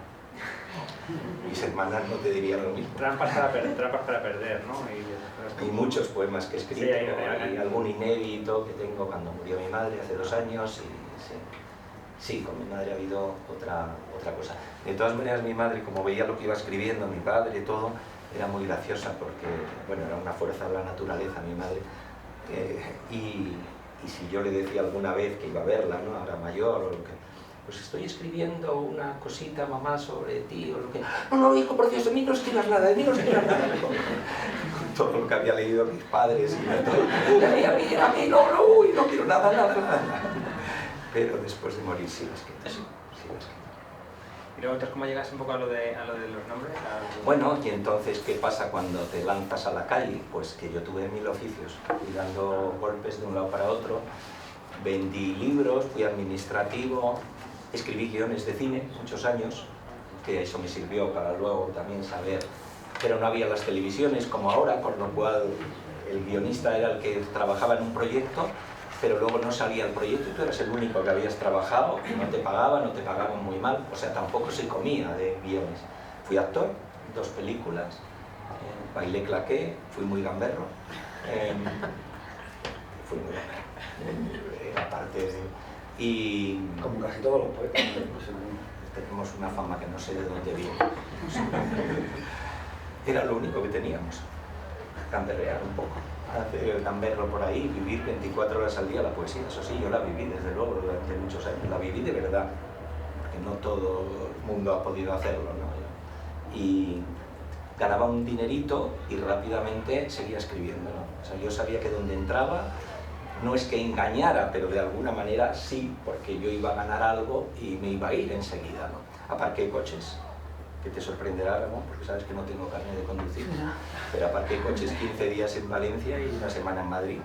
Mis hermanas no te dirían lo mismo. Trampas para perder, ¿no? Hay muchos poemas que he escrito, sí, hay algún inédito que tengo cuando murió mi madre hace 2 años y sí, con mi madre ha habido otra cosa. De todas maneras, mi madre, como veía lo que iba escribiendo, mi padre y todo, era muy graciosa porque, bueno, era una fuerza de la naturaleza mi madre, y si yo le decía alguna vez que iba a verla, ¿no? Ahora mayor o lo que, pues estoy escribiendo una cosita, mamá, sobre ti o lo que, no, hijo, por Dios, de mí no escribas nada, de mí no escribas nada. Con todo lo que había leído mis padres y todo, a mí no quiero nada. Pero después de morir sí las escrito, sí las escrito. Y luego, entonces, ¿cómo llegas un poco a lo de los nombres? Bueno, y entonces, ¿qué pasa cuando te lanzas a la calle? Pues que yo tuve 1000 oficios, fui dando golpes de un lado para otro, vendí libros, fui administrativo, escribí guiones de cine muchos años, que eso me sirvió para luego también saber, pero no había las televisiones como ahora, con lo cual el guionista era el que trabajaba en un proyecto, pero luego no salía el proyecto y tú eras el único que habías trabajado, no te pagaban muy mal, o sea, tampoco se comía de guiones. Fui actor, 2 películas, bailé claqué, fui muy gamberro, aparte de... Y... Como casi todos los poetas. Tenemos una fama que no sé de dónde viene. Era lo único que teníamos, gamberrear un poco. Hacer el gamberro por ahí, vivir 24 horas al día la poesía, eso sí, yo la viví desde luego durante muchos años, la viví de verdad, porque no todo el mundo ha podido hacerlo, ¿no? Y ganaba un dinerito y rápidamente seguía escribiendo, ¿no? O sea, yo sabía que donde entraba, no es que engañara, pero de alguna manera sí, porque yo iba a ganar algo y me iba a ir enseguida, ¿no? Aparqué coches, que te sorprenderá, ¿no? Porque sabes que no tengo carnet de conducir, pero aparqué coches 15 días en Valencia y 1 semana en Madrid.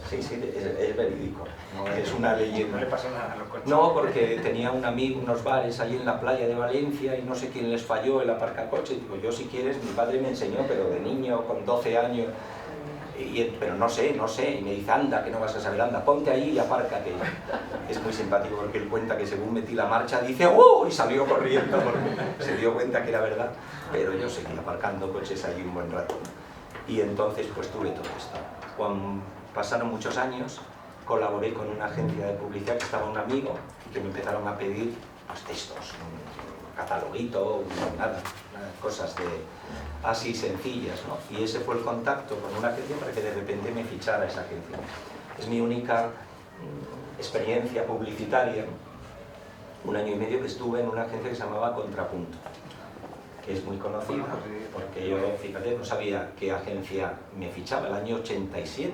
Sí, es verídico, no es una leyenda. No le pasó nada a los coches. No, porque tenía un amigo, unos bares allí en la playa de Valencia y no sé quién les falló el aparcacoche. Digo, yo si quieres, mi padre me enseñó, pero de niño, con 12 años, pero no sé, y me dice, anda, que no vas a saber, anda, ponte ahí y apárcate. Es muy simpático porque él cuenta que según metí la marcha, dice, ¡oh! Y salió corriendo porque se dio cuenta que era verdad, pero yo seguí aparcando coches allí un buen rato. Y entonces pues tuve todo esto. Cuando pasaron muchos años, colaboré con una agencia de publicidad que estaba un amigo y que me empezaron a pedir pues, textos, un cataloguito, nada, cosas así sencillas, ¿no? Y ese fue el contacto con una agencia para que de repente me fichara esa agencia. Es mi única experiencia publicitaria, 1 año y medio que estuve en una agencia que se llamaba Contrapunto, que es muy conocida, porque yo, fíjate, no sabía qué agencia me fichaba, el año 87,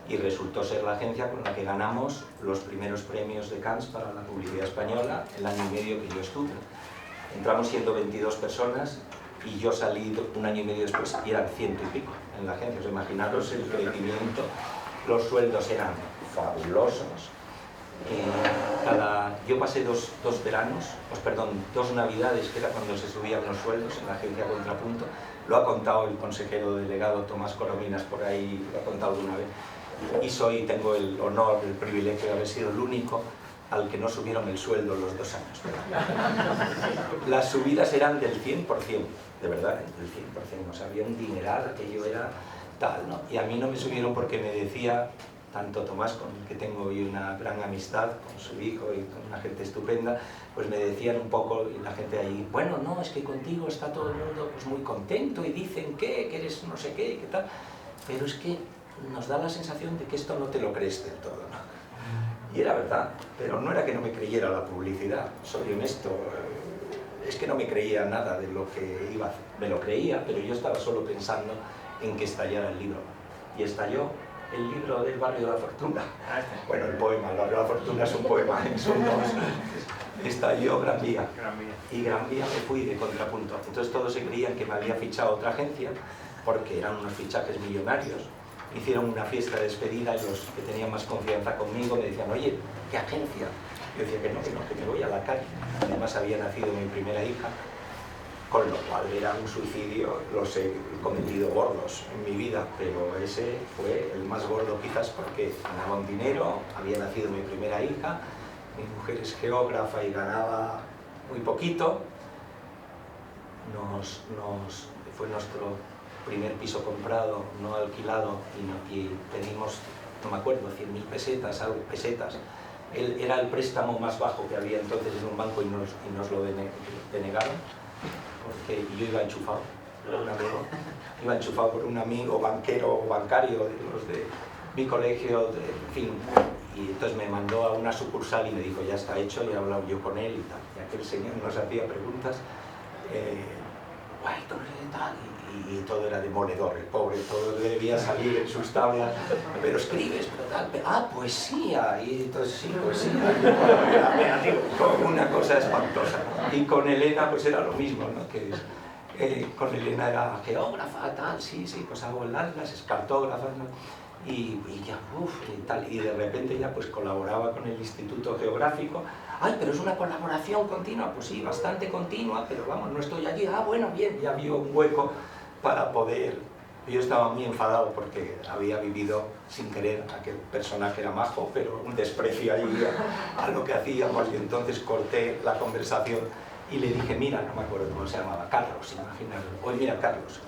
y resultó ser la agencia con la que ganamos los primeros premios de Cannes para la publicidad española el año y medio que yo estuve. Entramos siendo 22 personas y yo salí un año y medio después y eran 100 y pico en la agencia. Os imaginaros el crecimiento, los sueldos eran fabulosos. Yo pasé dos navidades, que era cuando se subían los sueldos en la agencia Contrapunto. Lo ha contado el consejero delegado Tomás Corominas por ahí, lo ha contado de una vez. Y tengo el honor, el privilegio de haber sido el único al que no subieron el sueldo los 2 años. Las subidas eran del 100%, de verdad, del 100%. O sea, había un dineral, aquello era tal, ¿no? Y a mí no me subieron porque me decía, tanto Tomás, con el que tengo hoy una gran amistad, con su hijo y con una gente estupenda, pues me decían un poco, y la gente ahí, bueno, no, es que contigo está todo el mundo pues muy contento y dicen que eres no sé qué, qué tal, pero es que nos da la sensación de que esto no te lo crees del todo, ¿no? Y era verdad, pero no era que no me creyera la publicidad, soy honesto, es que no me creía nada de lo que iba a hacer. Me lo creía, pero yo estaba solo pensando en que estallara el libro. Y estalló el libro del Barrio de la Fortuna. Bueno, el poema, el Barrio de la Fortuna es un poema, son dos. Estalló Gran Vía. Y Gran Vía me fui de Contrapunto. Entonces todos se creían que me había fichado otra agencia, porque eran unos fichajes millonarios. Hicieron una fiesta de despedida y los que tenían más confianza conmigo me decían, oye, ¿qué agencia? Yo decía que no, que me voy a la calle. Además había nacido mi primera hija, con lo cual era un suicidio. Los he cometido gordos en mi vida, pero ese fue el más gordo quizás porque ganaba un dinero, había nacido mi primera hija, mi mujer es geógrafa y ganaba muy poquito. Fue nuestro primer piso comprado, no alquilado, y pedimos, no me acuerdo, 100.000 pesetas, algo, pesetas. Era el préstamo más bajo que había entonces en un banco y nos lo denegaron, porque yo iba enchufado por un amigo, iba enchufado por un amigo banquero o bancario de los de mi colegio, en fin, y entonces me mandó a una sucursal y me dijo, ya está hecho, y he hablado yo con él y tal, y aquel señor nos hacía preguntas, y todo era demoledor, el pobre, todo debía salir en sus tablas, pero escribes, pero tal, poesía, y entonces sí, poesía, una cosa espantosa. Y con Elena pues era lo mismo, ¿no? Con Elena era geógrafa, tal, sí, pues hago el atlas, es cartógrafa, ¿no? Y ya, y tal, y de repente ya pues colaboraba con el Instituto Geográfico. Ay, pero es una colaboración continua, pues sí, bastante continua, pero vamos, no estoy allí, bueno, bien, ya vio un hueco para poder. Yo estaba muy enfadado porque había vivido sin querer, aquel personaje era majo, pero un desprecio allí a lo que hacíamos, y entonces corté la conversación y le dije, mira, no me acuerdo cómo se llamaba, Carlos, imagínate, oye, mira, Carlos,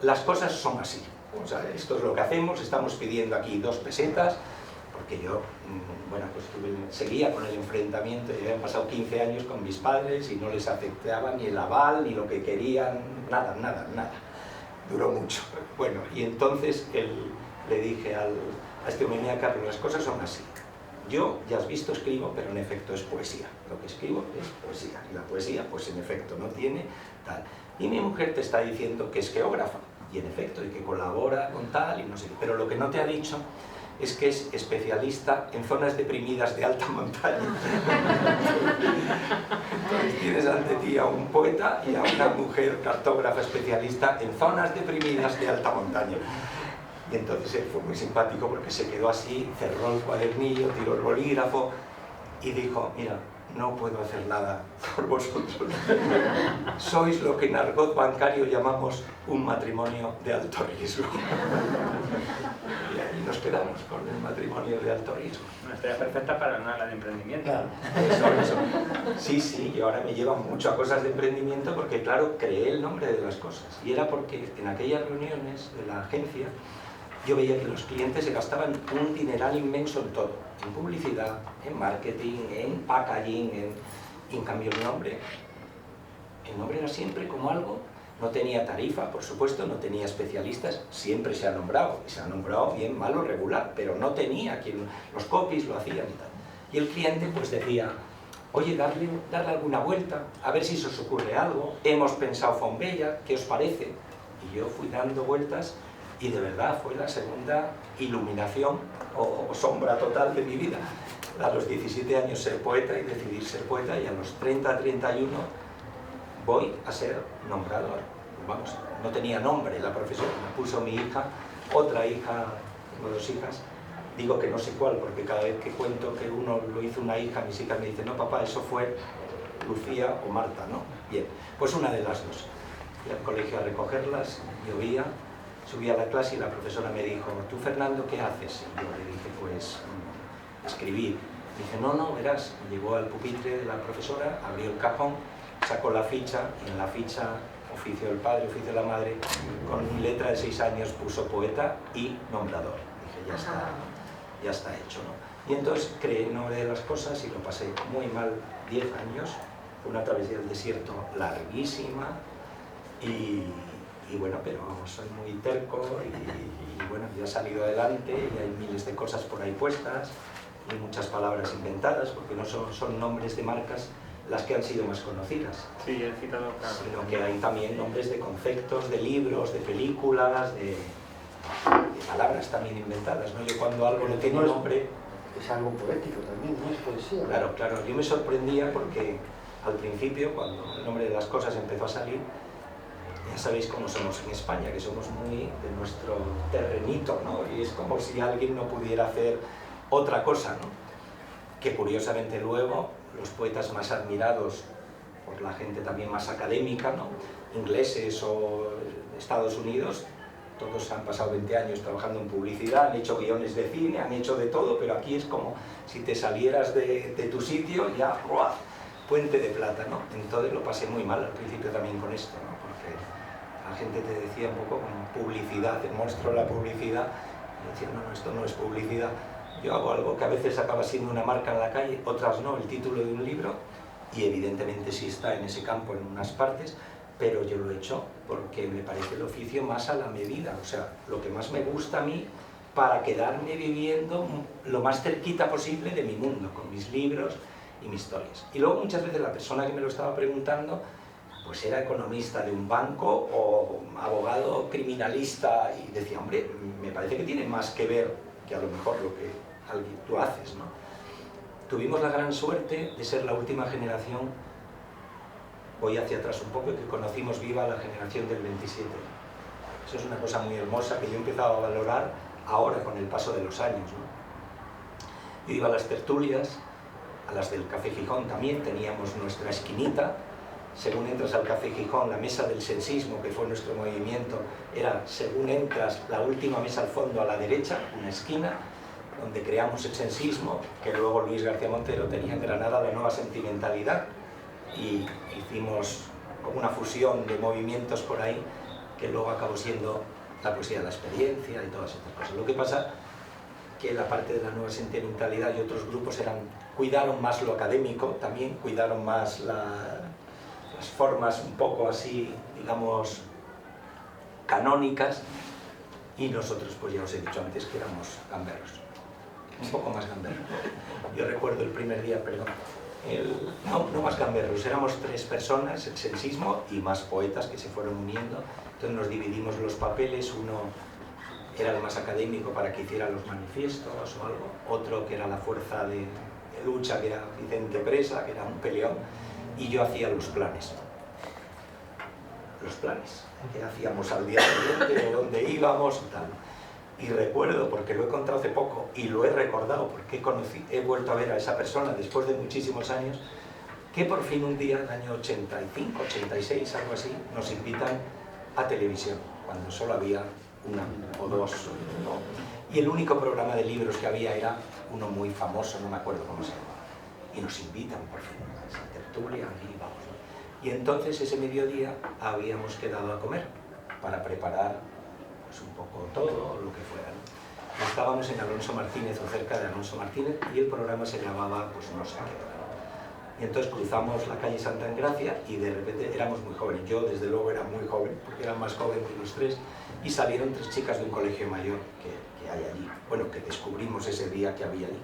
las cosas son así, o sea, esto es lo que hacemos, estamos pidiendo aquí 2 pesetas, porque yo, bueno, pues seguía con el enfrentamiento, y habían pasado 15 años con mis padres y no les aceptaba ni el aval, ni lo que querían, nada. Duró mucho. Bueno, y entonces le dije a este hombre, mira, Carlos, las cosas son así. Yo, ya has visto, escribo, pero en efecto es poesía. Lo que escribo es poesía. Y la poesía, pues en efecto, no tiene tal. Y mi mujer te está diciendo que es geógrafa. Y en efecto, y que colabora con tal, y no sé qué. Pero lo que no te ha dicho es que es especialista en zonas deprimidas de alta montaña. Entonces tienes ante ti a un poeta y a una mujer cartógrafa especialista en zonas deprimidas de alta montaña. Y entonces él fue muy simpático porque se quedó así, cerró el cuadernillo, tiró el bolígrafo y dijo, mira, no puedo hacer nada por vosotros. Sois lo que en argot bancario llamamos un matrimonio de alto riesgo. Y ahí nos quedamos con el matrimonio de alto riesgo. Una historia perfecta para una ala de emprendimiento. Claro, eso. Sí, y ahora me llevan mucho a cosas de emprendimiento porque, claro, creé el nombre de las cosas. Y era porque en aquellas reuniones de la agencia yo veía que los clientes se gastaban un dineral inmenso en todo, en publicidad, en marketing, en packaging, y en cambio el nombre era siempre como algo, no tenía tarifa, por supuesto, no tenía especialistas, siempre se ha nombrado, y se ha nombrado bien, mal o regular, pero no tenía quien, los copies lo hacían y tal. Y el cliente pues decía, oye, darle alguna vuelta, a ver si se os ocurre algo, hemos pensado Fonbella, ¿qué os parece? Y yo fui dando vueltas. Y de verdad fue la segunda iluminación o sombra total de mi vida. A los 17 años ser poeta y decidir ser poeta, y a los 30, 31 voy a ser nombrador. Vamos, no tenía nombre la profesora, me puso mi hija, otra hija, tengo 2 hijas, digo que no sé cuál, porque cada vez que cuento que uno lo hizo una hija, mis hijas me dicen, no papá, eso fue Lucía o Marta, ¿no? Bien, pues una de las 2. Fui al colegio a recogerlas, llovía, subí a la clase y la profesora me dijo, ¿tú Fernando qué haces? Y yo le dije, pues, escribir. Dice, no, verás, llegó al pupitre de la profesora, abrió el cajón, sacó la ficha y en la ficha, oficio del padre, oficio de la madre, con letra de 6 años puso poeta y nombrador. Dije, ya está hecho, ¿no? Y entonces creé el nombre de las cosas y lo pasé muy mal 10 años, fue una travesía del desierto larguísima y bueno, pero soy muy terco y bueno, ya he salido adelante y hay miles de cosas por ahí puestas y muchas palabras inventadas, porque no son nombres de marcas las que han sido más conocidas, sí, he citado, claro, sino que hay también nombres de conceptos, de libros, de películas, de palabras también inventadas, ¿no? Yo cuando algo no tiene nombre... Es algo poético también, ¿no? Es poesía. Claro, yo me sorprendía porque al principio, cuando el nombre de las cosas empezó a salir, ya sabéis cómo somos en España, que somos muy de nuestro terrenito, ¿no? Y es como si alguien no pudiera hacer otra cosa, ¿no? Que curiosamente luego los poetas más admirados por la gente también más académica, ¿no? Ingleses o Estados Unidos, todos han pasado 20 años trabajando en publicidad, han hecho guiones de cine, han hecho de todo, pero aquí es como si te salieras de tu sitio, ya, ¡ruah!, puente de plata, ¿no? Entonces lo pasé muy mal al principio también con esto, ¿no? Porque la gente te decía un poco como publicidad, el monstruo de la publicidad, y decía, no, esto no es publicidad. Yo hago algo que a veces acaba siendo una marca en la calle, otras no, el título de un libro, y evidentemente sí está en ese campo en unas partes, pero yo lo he hecho porque me parece el oficio más a la medida, o sea, lo que más me gusta a mí para quedarme viviendo lo más cerquita posible de mi mundo, con mis libros y mis historias. Y luego muchas veces la persona que me lo estaba preguntando pues era economista de un banco o abogado criminalista y decía, hombre, me parece que tiene más que ver que a lo mejor lo que tú haces, ¿no? Tuvimos la gran suerte de ser la última generación, voy hacia atrás un poco, que conocimos viva la generación del 27. Eso es una cosa muy hermosa que yo he empezado a valorar ahora con el paso de los años, ¿no? Yo iba a las tertulias, a las del Café Gijón también, teníamos nuestra esquinita. Según entras al Café Gijón, la mesa del sensismo, que fue nuestro movimiento, era, según entras, la última mesa al fondo a la derecha, una esquina, donde creamos el sensismo, que luego Luis García Montero tenía en Granada la nueva sentimentalidad, y hicimos como una fusión de movimientos por ahí, que luego acabó siendo la poesía de la experiencia y todas estas cosas. Lo que pasa que la parte de la nueva sentimentalidad y otros grupos cuidaron más lo académico, también cuidaron más las formas un poco así, digamos, canónicas, y nosotros, pues ya os he dicho antes, que éramos gamberros, un poco más gamberros. Yo recuerdo el primer día, perdón, no más gamberros, éramos 3 personas, el sensismo y más poetas que se fueron uniendo, entonces nos dividimos los papeles, uno era el más académico para que hiciera los manifiestos o algo, otro que era la fuerza de lucha, que era Vicente Presa, que era un peleón, y yo hacía los planes que hacíamos al día siguiente, de dónde íbamos y tal. Y recuerdo, porque lo he contado hace poco y lo he recordado porque he vuelto a ver a esa persona después de muchísimos años, que por fin un día, en el año 85, 86, algo así, nos invitan a televisión, cuando solo había una o dos, ¿no? Y el único programa de libros que había era uno muy famoso, no me acuerdo cómo se llamaba, y nos invitan por fin a esa tertulia, aquí vamos, ¿no? Y entonces ese mediodía habíamos quedado a comer para preparar pues un poco todo, lo que fuera, ¿no? Estábamos en Alonso Martínez o cerca de Alonso Martínez y el programa se llamaba pues no sé qué, ¿no? Y entonces cruzamos la calle Santa Engracia y de repente éramos muy jóvenes, yo desde luego era muy joven porque era más joven que los 3, y salieron 3 chicas de un colegio mayor que hay allí, bueno, que descubrimos ese día que había allí,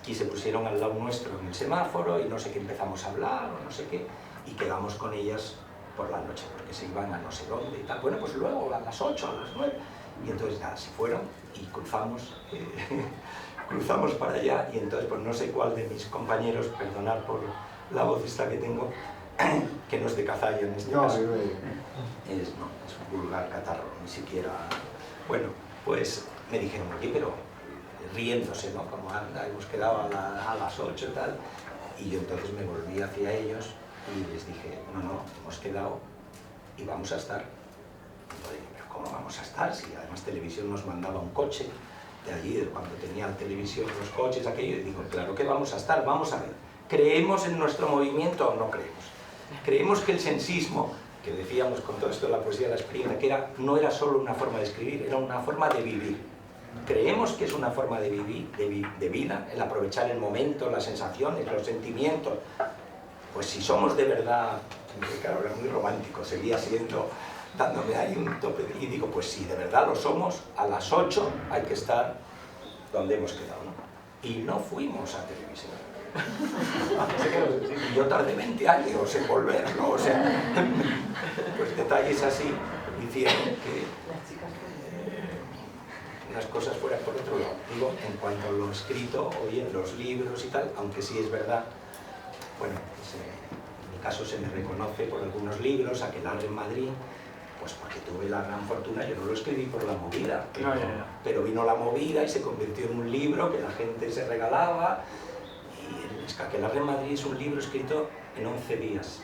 y se pusieron al lado nuestro en el semáforo y no sé qué, empezamos a hablar o no sé qué, y quedamos con ellas por la noche porque se iban a no sé dónde y tal. Bueno, pues luego a las 8, a las 9, y entonces nada, se fueron y cruzamos para allá, y entonces pues no sé cuál de mis compañeros, perdonad por la voz esta que tengo, que no es de Cazalla en este No, caso. Es un vulgar catarro, ni siquiera... Bueno, pues me dijeron, oye, pero riéndose, ¿no? Como anda, hemos quedado a las 8 y tal. Y yo entonces me volví hacia ellos y les dije, no, hemos quedado y vamos a estar. Y yo dije, pero ¿cómo vamos a estar? Si además Televisión nos mandaba un coche de allí, cuando tenía Televisión los coches, aquello, y digo, claro que vamos a estar, vamos a ver. ¿Creemos en nuestro movimiento o no creemos? Creemos que el sensismo, que decíamos con todo esto de la poesía de la experiencia, que no era solo una forma de escribir, era una forma de vivir. Creemos que es una forma de vivir, de vida, el aprovechar el momento, las sensaciones, los sentimientos. Pues si somos de verdad, claro, era muy romántico, seguía siendo, dándome ahí un tope, y digo, pues si de verdad lo somos, a las 8 hay que estar donde hemos quedado, ¿no? Y no fuimos a Televisión. Y yo tardé 20 años en volver, ¿no? O sea, pues detalles así hicieron que las cosas fueran por otro lado. Digo, en cuanto a lo escrito, hoy en los libros y tal, aunque sí es verdad, bueno, pues, en mi caso se me reconoce por algunos libros, Aquelarre en Madrid, pues porque tuve la gran fortuna, yo no lo escribí por la movida, pero vino la movida y se convirtió en un libro que la gente se regalaba. Y Aquelarre en Madrid es un libro escrito en 11 días,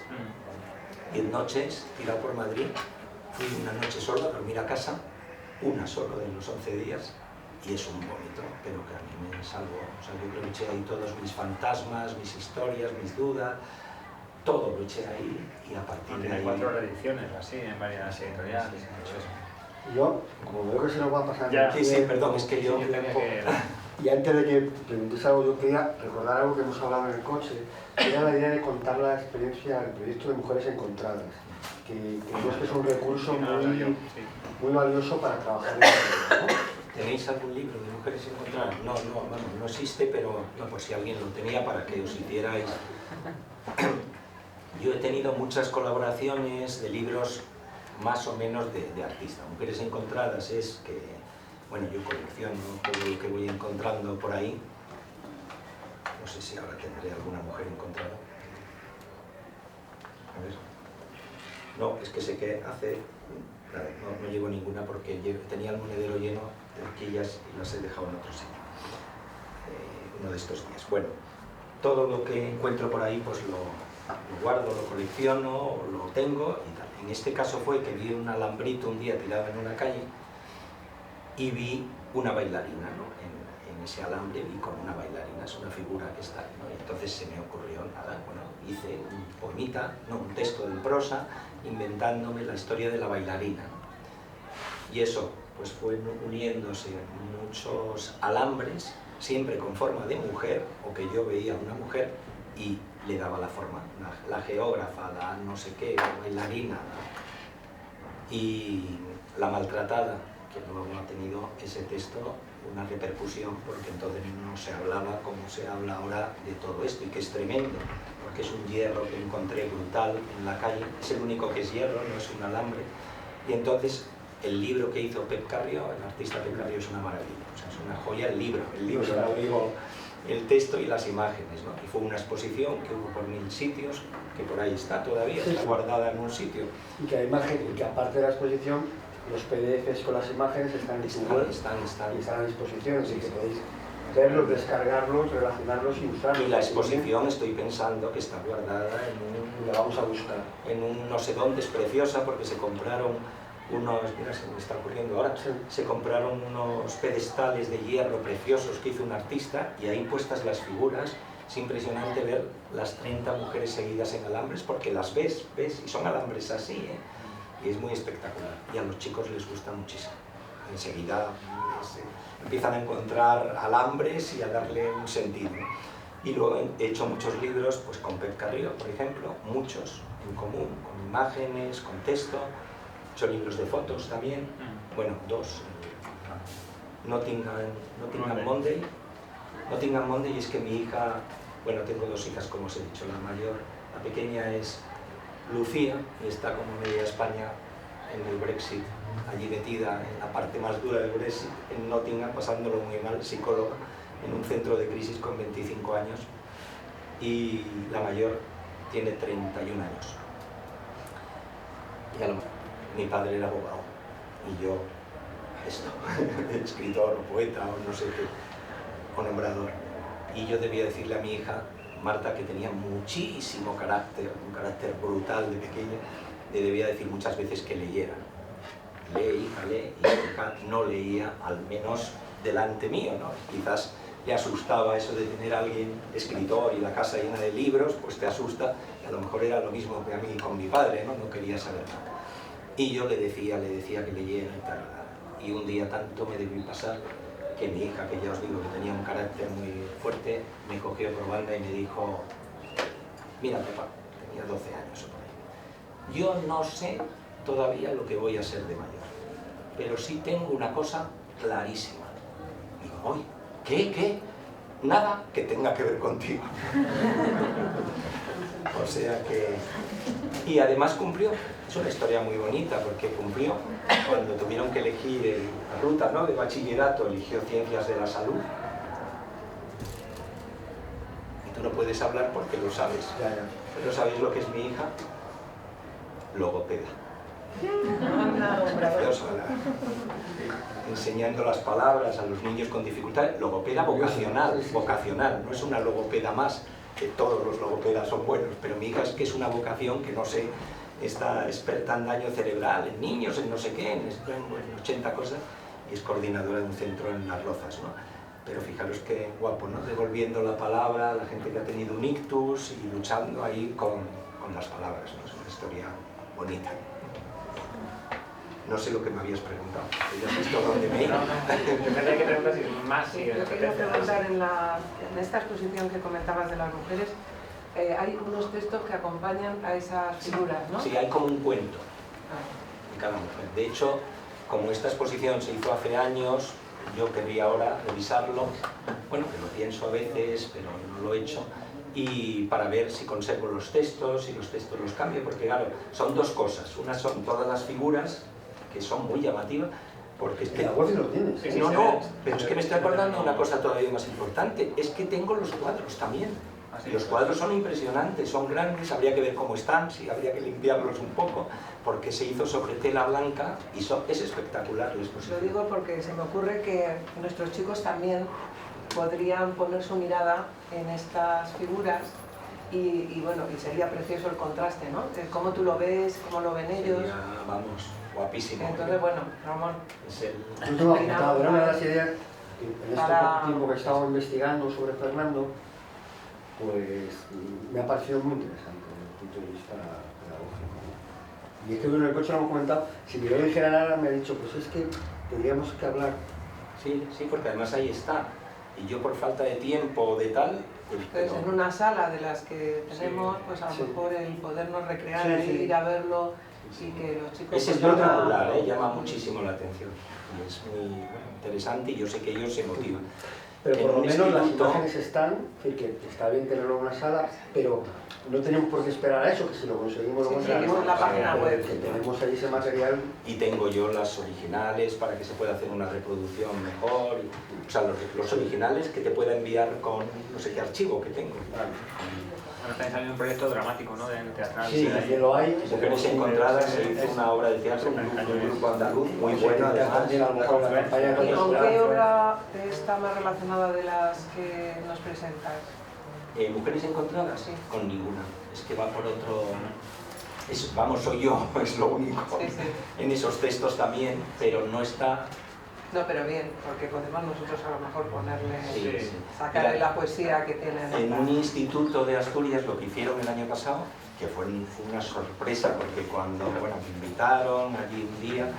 10 noches, tirado por Madrid. Fui una noche solo a dormir a casa, una solo de los 11 días, y es un vómito, pero que a mí me salvó. O sea, yo lo eché ahí todos mis fantasmas, mis historias, mis dudas, todo lo eché ahí, y a partir de ahí... Tiene 4 ediciones, así, en varias editoriales. Yo, como veo que se nos va a pasar... Ya. Sí, perdón, es que yo... Y antes de que preguntes algo, yo quería recordar algo que hemos hablado en el coche, que era la idea de contar la experiencia del proyecto de Mujeres Encontradas, que creo que es un recurso muy valioso para trabajar en el proyecto, ¿no? ¿Tenéis algún libro de Mujeres Encontradas? No, vamos, no existe, pero no, por si alguien lo tenía, para que os hicierais. Yo he tenido muchas colaboraciones de libros más o menos de artista. Mujeres Encontradas es que, bueno, yo colecciono todo lo que voy encontrando por ahí. No sé si ahora tendré alguna mujer encontrada. A ver. No, es que sé que hace... No llevo ninguna porque tenía el monedero lleno de horquillas y las he dejado en otro sitio. Uno de estos días. Bueno, todo lo que encuentro por ahí pues lo guardo, lo colecciono, lo tengo y tal. En este caso fue que vi un alambrito un día tirado en una calle y vi una bailarina, ¿no? En ese alambre vi como una bailarina, es una figura que está ahí, ¿no? Y entonces se me ocurrió, nada, bueno, hice un poemita, no, un texto de prosa, inventándome la historia de la bailarina, ¿no? Y eso pues fue uniéndose muchos alambres, siempre con forma de mujer, o que yo veía a una mujer y le daba la forma, la geógrafa, la no sé qué, la bailarina, ¿no? Y la maltratada, que luego ha tenido ese texto una repercusión, porque entonces no se hablaba como se habla ahora de todo esto, y que es tremendo, porque es un hierro que encontré brutal en la calle, es el único que es hierro, no es un alambre, y entonces el libro que hizo Pep Carrió, el artista Pep Carrió, es una maravilla, o sea, es una joya el libro, no digo el texto y las imágenes, ¿no? Y fue una exposición que hubo por 1000 sitios, que por ahí está todavía, está guardada en un sitio. Y que además, que aparte de la exposición, los PDFs con las imágenes están en tu web, están a disposición, así que podéis verlos, descargarlos, relacionarlos y usarlos. Y la exposición estoy pensando que está guardada la vamos a buscar. En un no sé dónde, es preciosa porque se compraron unos, mira, se me está ocurriendo ahora, se compraron unos pedestales de hierro preciosos que hizo un artista y ahí puestas las figuras. Es impresionante ver las 30 mujeres seguidas en alambres porque las ves, y son alambres así, ¿eh? Y es muy espectacular y a los chicos les gusta muchísimo. Enseguida empiezan a encontrar alambres y a darle un sentido. Y luego he hecho muchos libros pues con Pep Carrió, por ejemplo, muchos en común, con imágenes, con texto. He hecho libros de fotos también, bueno, 2. Nottingham Monday. Nottingham Monday es que mi hija, bueno, tengo 2 hijas como os he dicho, la mayor, la pequeña es Lucía y está como media España en el Brexit, allí metida en la parte más dura del Brexit, en Nottingham, pasándolo muy mal, psicóloga, en un centro de crisis con 25 años. Y la mayor tiene 31 años. Y mi padre era abogado y yo esto, escritor o poeta o no sé qué, o nombrador. Y yo debía decirle a mi hija, Marta, que tenía muchísimo carácter, un carácter brutal de pequeña, le debía decir muchas veces que leyera. Lee, hija, lee, y mi hija no leía, al menos delante mío, ¿no? Quizás le asustaba eso de tener a alguien escritor y la casa llena de libros, pues te asusta, y a lo mejor era lo mismo que a mí con mi padre, ¿no? No quería saber nada. Y yo le decía que leyera y tal. Y un día tanto me debió pasar que mi hija, que ya os digo que tenía un carácter muy fuerte, me cogió por banda y me dijo, mira papá, tenía 12 años o por ahí, yo no sé todavía lo que voy a ser de mayor, pero sí tengo una cosa clarísima. Y digo, uy, ¿qué? Nada que tenga que ver contigo. O sea que... Y además cumplió. Es una historia muy bonita porque cumplió. Cuando tuvieron que elegir la ruta, ¿no?, de bachillerato, eligió Ciencias de la Salud. Y tú no puedes hablar porque lo sabes. ¿Pero sabéis lo que es mi hija? Logopeda. Precioso, enseñando las palabras a los niños con dificultades. Logopeda vocacional, no es una logopeda más, que todos los logopedas son buenos, pero mi hija es que es una vocación que no sé, está experta en daño cerebral, en niños, en no sé qué, en 80 cosas, y es coordinadora de un centro en Las Rozas, ¿no? Pero fijaros qué guapo, ¿no? Devolviendo la palabra a la gente que ha tenido un ictus y luchando ahí con las palabras, ¿no? Es una historia bonita. No sé lo que me habías preguntado. ¿Ya has visto dónde me iba? Depende de qué preguntas y más. Sí, yo quería preguntar, en esta exposición que comentabas de las mujeres, hay unos textos que acompañan a esas figuras, ¿no? Sí, hay como un cuento de cada mujer. De hecho, como esta exposición se hizo hace años, yo querría ahora revisarlo, bueno, que lo pienso a veces, pero no lo he hecho, y para ver si conservo los textos, y los textos los cambio, porque claro, son dos cosas. Una son todas las figuras, que son muy llamativas, porque es que... La voz lo tienes. Sí, No, pero es que me estoy acordando de una cosa todavía más importante, es que tengo los cuadros también. Y los cuadros son impresionantes, son grandes, habría que ver cómo están, sí, habría que limpiarlos un poco, porque se hizo sobre tela blanca y es espectacular la exposición. Lo digo porque se me ocurre que nuestros chicos también podrían poner su mirada en estas figuras y bueno, y sería precioso el contraste, ¿no? Cómo tú lo ves, cómo lo ven ellos. Sería, vamos, guapísimo. Entonces, bueno, Ramón, Es el... Yo tengo apuntado, era una de las ideas, en este poco tiempo que he estado investigando sobre Fernando, pues me ha parecido muy interesante desde el punto de vista pedagógico, ¿no? Y es que en el coche lo hemos comentado, si yo le dijera nada me ha dicho, pues es que tendríamos que hablar. Sí, porque además ahí está. Y yo por falta de tiempo o de tal... Pues, entonces en una sala de las que tenemos, pues a lo mejor el podernos recrear ahí, ir a verlo y que los chicos... Es espectacular, llama muchísimo la atención. Y es muy interesante y yo sé que ellos se motivan. Pero por lo menos las instituto... imágenes están, es decir, que está bien tenerlo en una sala, pero no tenemos por qué esperar a eso, que si lo conseguimos lo conseguimos, en la página web. que tenemos ahí ese material. Y tengo yo las originales para que se pueda hacer una reproducción mejor, o sea, los originales que te pueda enviar con no sé qué archivo que tengo. Vale. Bueno, también salió un proyecto dramático, ¿no? De teatral. Sí, también lo hay. Mujeres Encontradas, se hizo una obra de teatro, un grupo andaluz muy bueno además. También a lo mejor la campaña ¿Y con cultural. qué obra está más relacionada de las que nos presentas? ¿Mujeres Encontradas? Sí. Con ninguna. Es que va por otro... vamos, soy yo, es lo único. Sí, sí. En esos textos también, pero no está... No, pero bien, porque podemos nosotros a lo mejor ponerle, Sí. sacarle Mira, la poesía que tienen. en un instituto de Asturias lo que hicieron el año pasado, que fue una sorpresa, porque cuando me invitaron allí un día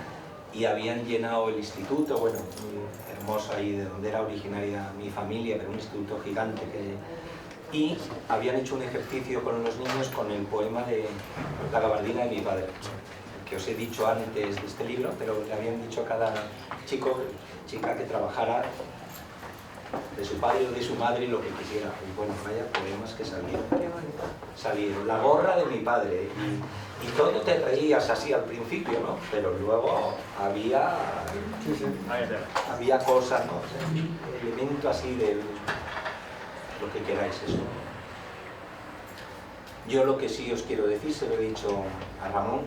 y habían llenado el instituto, bueno, muy hermoso ahí de donde era originaria mi familia, pero un instituto gigante y habían hecho un ejercicio con los niños con el poema de La gabardina de mi padre, que os he dicho antes de este libro, pero le habían dicho a cada chica que trabajara de su padre o de su madre lo que quisiera. Y bueno, vaya poemas que salieron. La gorra de mi padre. Y todo te reías así al principio, ¿no? Pero luego había cosas, ¿no? O sea, elemento así de lo que queráis, eso. Yo lo que sí os quiero decir, se lo he dicho a Ramón,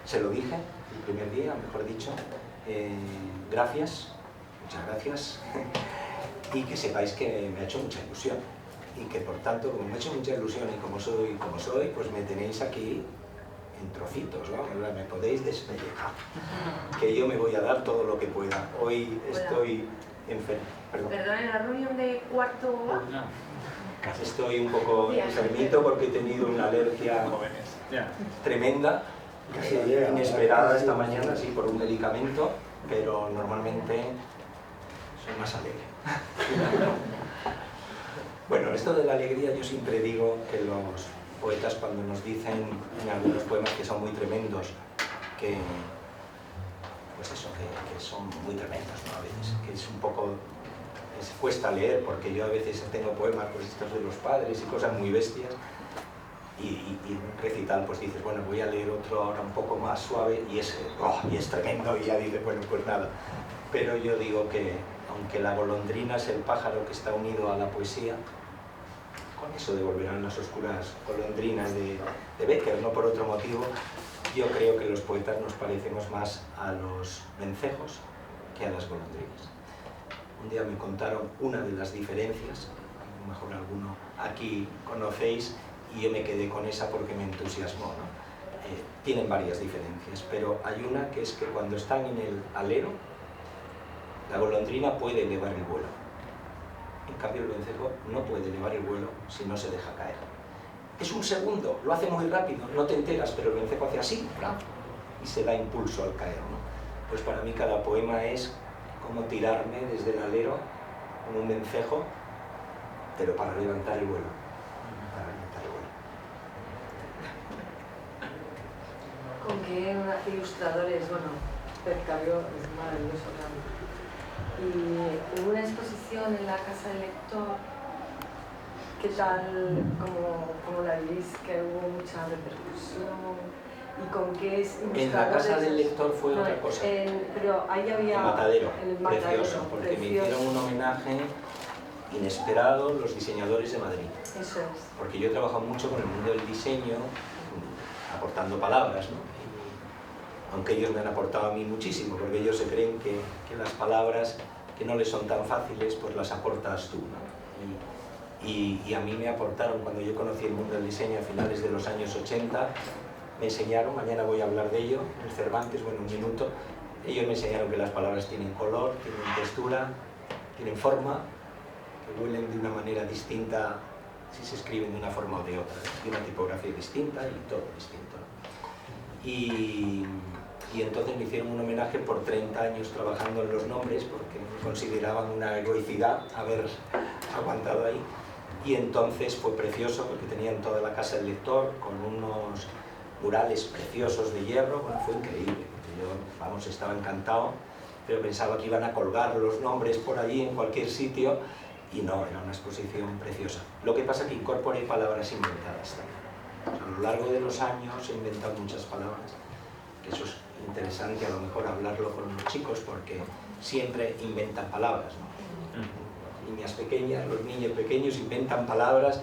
se lo dije el primer día, mejor dicho, gracias, muchas gracias, y que sepáis que me ha hecho mucha ilusión, y que por tanto, como me ha hecho mucha ilusión y como soy, pues me tenéis aquí en trocitos, ¿no? Me podéis despellejar, que yo me voy a dar todo lo que pueda. Hoy estoy enfermo. Perdón, en la reunión de cuarto A. Estoy un poco enfermito porque he tenido una alergia tremenda, inesperada esta mañana, sí, por un medicamento, pero normalmente soy más alegre. Bueno, esto de la alegría yo siempre digo que los poetas cuando nos dicen en algunos poemas que son muy tremendos, que pues eso, que son muy tremendos, ¿no? A veces, que es un poco, les cuesta leer, porque yo a veces tengo poemas, pues estos de los padres y cosas muy bestias, y un recital, pues dices, bueno, voy a leer otro ahora un poco más suave, y es tremendo, y ya dices, bueno, pues nada. Pero yo digo que, aunque la golondrina es el pájaro que está unido a la poesía, con eso de Volverán las oscuras golondrinas de Bécquer, no por otro motivo, yo creo que los poetas nos parecemos más a los vencejos que a las golondrinas. Un día me contaron una de las diferencias, a lo mejor alguno aquí conocéis, y yo me quedé con esa porque me entusiasmó, ¿no? Tienen varias diferencias, pero hay una que es que cuando están en el alero, la golondrina puede elevar el vuelo. En cambio el vencejo no puede elevar el vuelo si no se deja caer. Es un segundo, lo hace muy rápido, no te enteras, pero el vencejo hace así, ¡blam!, y se da impulso al caer, ¿no? Pues para mí cada poema es como tirarme desde el alero con un vencejo, pero para levantar el vuelo. Para levantar el vuelo. Con qué ilustradores, bueno, Pep Caballó es maravilloso, claro. Y hubo una exposición en la Casa del Lector, ¿qué tal, cómo la vivís? Que hubo mucha repercusión, y con qué ilustradores... En la Casa del Lector fue otra cosa. Pero ahí había... El Matadero, el Matadero, precioso, porque me hicieron un homenaje inesperado los diseñadores de Madrid. Eso es. Porque yo he trabajado mucho con el mundo del diseño, aportando palabras, ¿no? Aunque ellos me han aportado a mí muchísimo, porque ellos se creen que las palabras que no les son tan fáciles, pues las aportas tú, ¿no? Y a mí me aportaron, cuando yo conocí el mundo del diseño a finales de los años 80, me enseñaron, mañana voy a hablar de ello, el Cervantes, bueno, un minuto, ellos me enseñaron que las palabras tienen color, tienen textura, tienen forma, que huelen de una manera distinta si se escriben de una forma o de otra, de una tipografía distinta y todo distinto, ¿no? Y entonces me hicieron un homenaje por 30 años trabajando en los nombres, porque me consideraban una heroicidad haber aguantado ahí. Y entonces fue precioso, porque tenían toda la Casa del Lector con unos murales preciosos de hierro. Bueno, fue increíble. Yo, vamos, estaba encantado, pero pensaba que iban a colgar los nombres por allí en cualquier sitio, y no, era una exposición preciosa. Lo que pasa es que incorporé palabras inventadas también. A lo largo de los años he inventado muchas palabras, que eso es interesante a lo mejor hablarlo con los chicos, porque siempre inventan palabras, ¿no? Niñas pequeñas, los niños pequeños inventan palabras,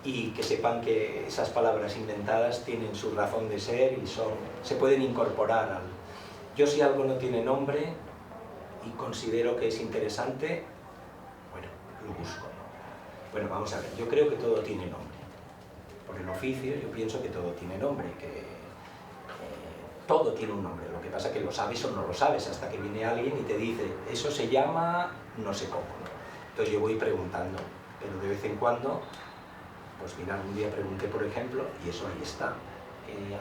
y que sepan que esas palabras inventadas tienen su razón de ser y se pueden incorporar al... Yo, si algo no tiene nombre y considero que es interesante, bueno, lo busco, ¿no? Bueno, vamos a ver, yo creo que todo tiene nombre. Por el oficio yo pienso que todo tiene nombre, que todo tiene un nombre. Lo que pasa es que lo sabes o no lo sabes, hasta que viene alguien y te dice, eso se llama no sé cómo, ¿no? Entonces yo voy preguntando, pero de vez en cuando, pues mira, un día pregunté, por ejemplo, y eso ahí está,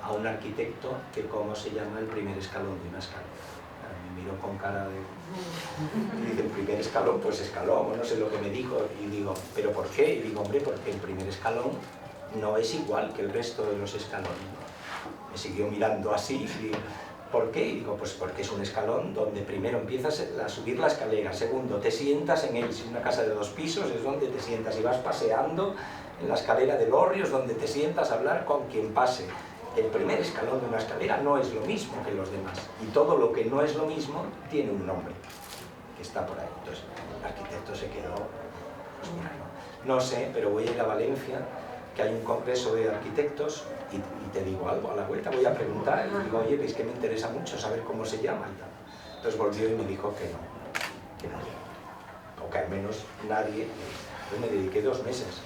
a un arquitecto que cómo se llama el primer escalón de una escalera. Me miró con cara de... Y dice, el primer escalón, pues escalón, o no sé lo que me dijo, y digo, ¿pero por qué? Y digo, hombre, porque el primer escalón no es igual que el resto de los escalones. Me siguió mirando así, y digo, ¿por qué? Y digo, pues porque es un escalón donde primero empiezas a subir la escalera, segundo, te sientas en él. Si una casa de 2 pisos es donde te sientas y vas paseando en la escalera del Orrio, es donde te sientas a hablar con quien pase. El primer escalón de una escalera no es lo mismo que los demás, y todo lo que no es lo mismo tiene un nombre que está por ahí. Entonces el arquitecto se quedó, pues mira, no sé, pero voy a ir a Valencia que hay un congreso de arquitectos y te digo algo, a la vuelta voy a preguntar y digo, oye, es que me interesa mucho saber cómo se llama y tal. Entonces volvió y me dijo que no, o que al menos nadie. Entonces me dediqué 2 meses.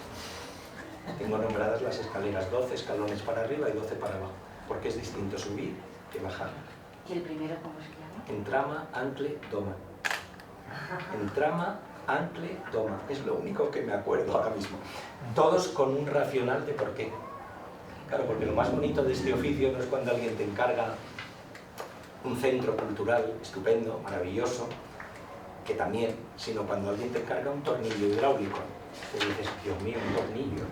Tengo nombradas las escaleras, 12 escalones para arriba y 12 para abajo, porque es distinto subir que bajar. ¿Y el primero cómo se llama? Entrama, ancle, doma. Entrama, ancle, doma. Es lo único que me acuerdo ahora mismo. Todos con un racional de por qué. Claro, porque lo más bonito de este oficio no es cuando alguien te encarga un centro cultural estupendo, maravilloso, que también, sino cuando alguien te encarga un tornillo hidráulico. Te dices, Dios mío, un tornillo.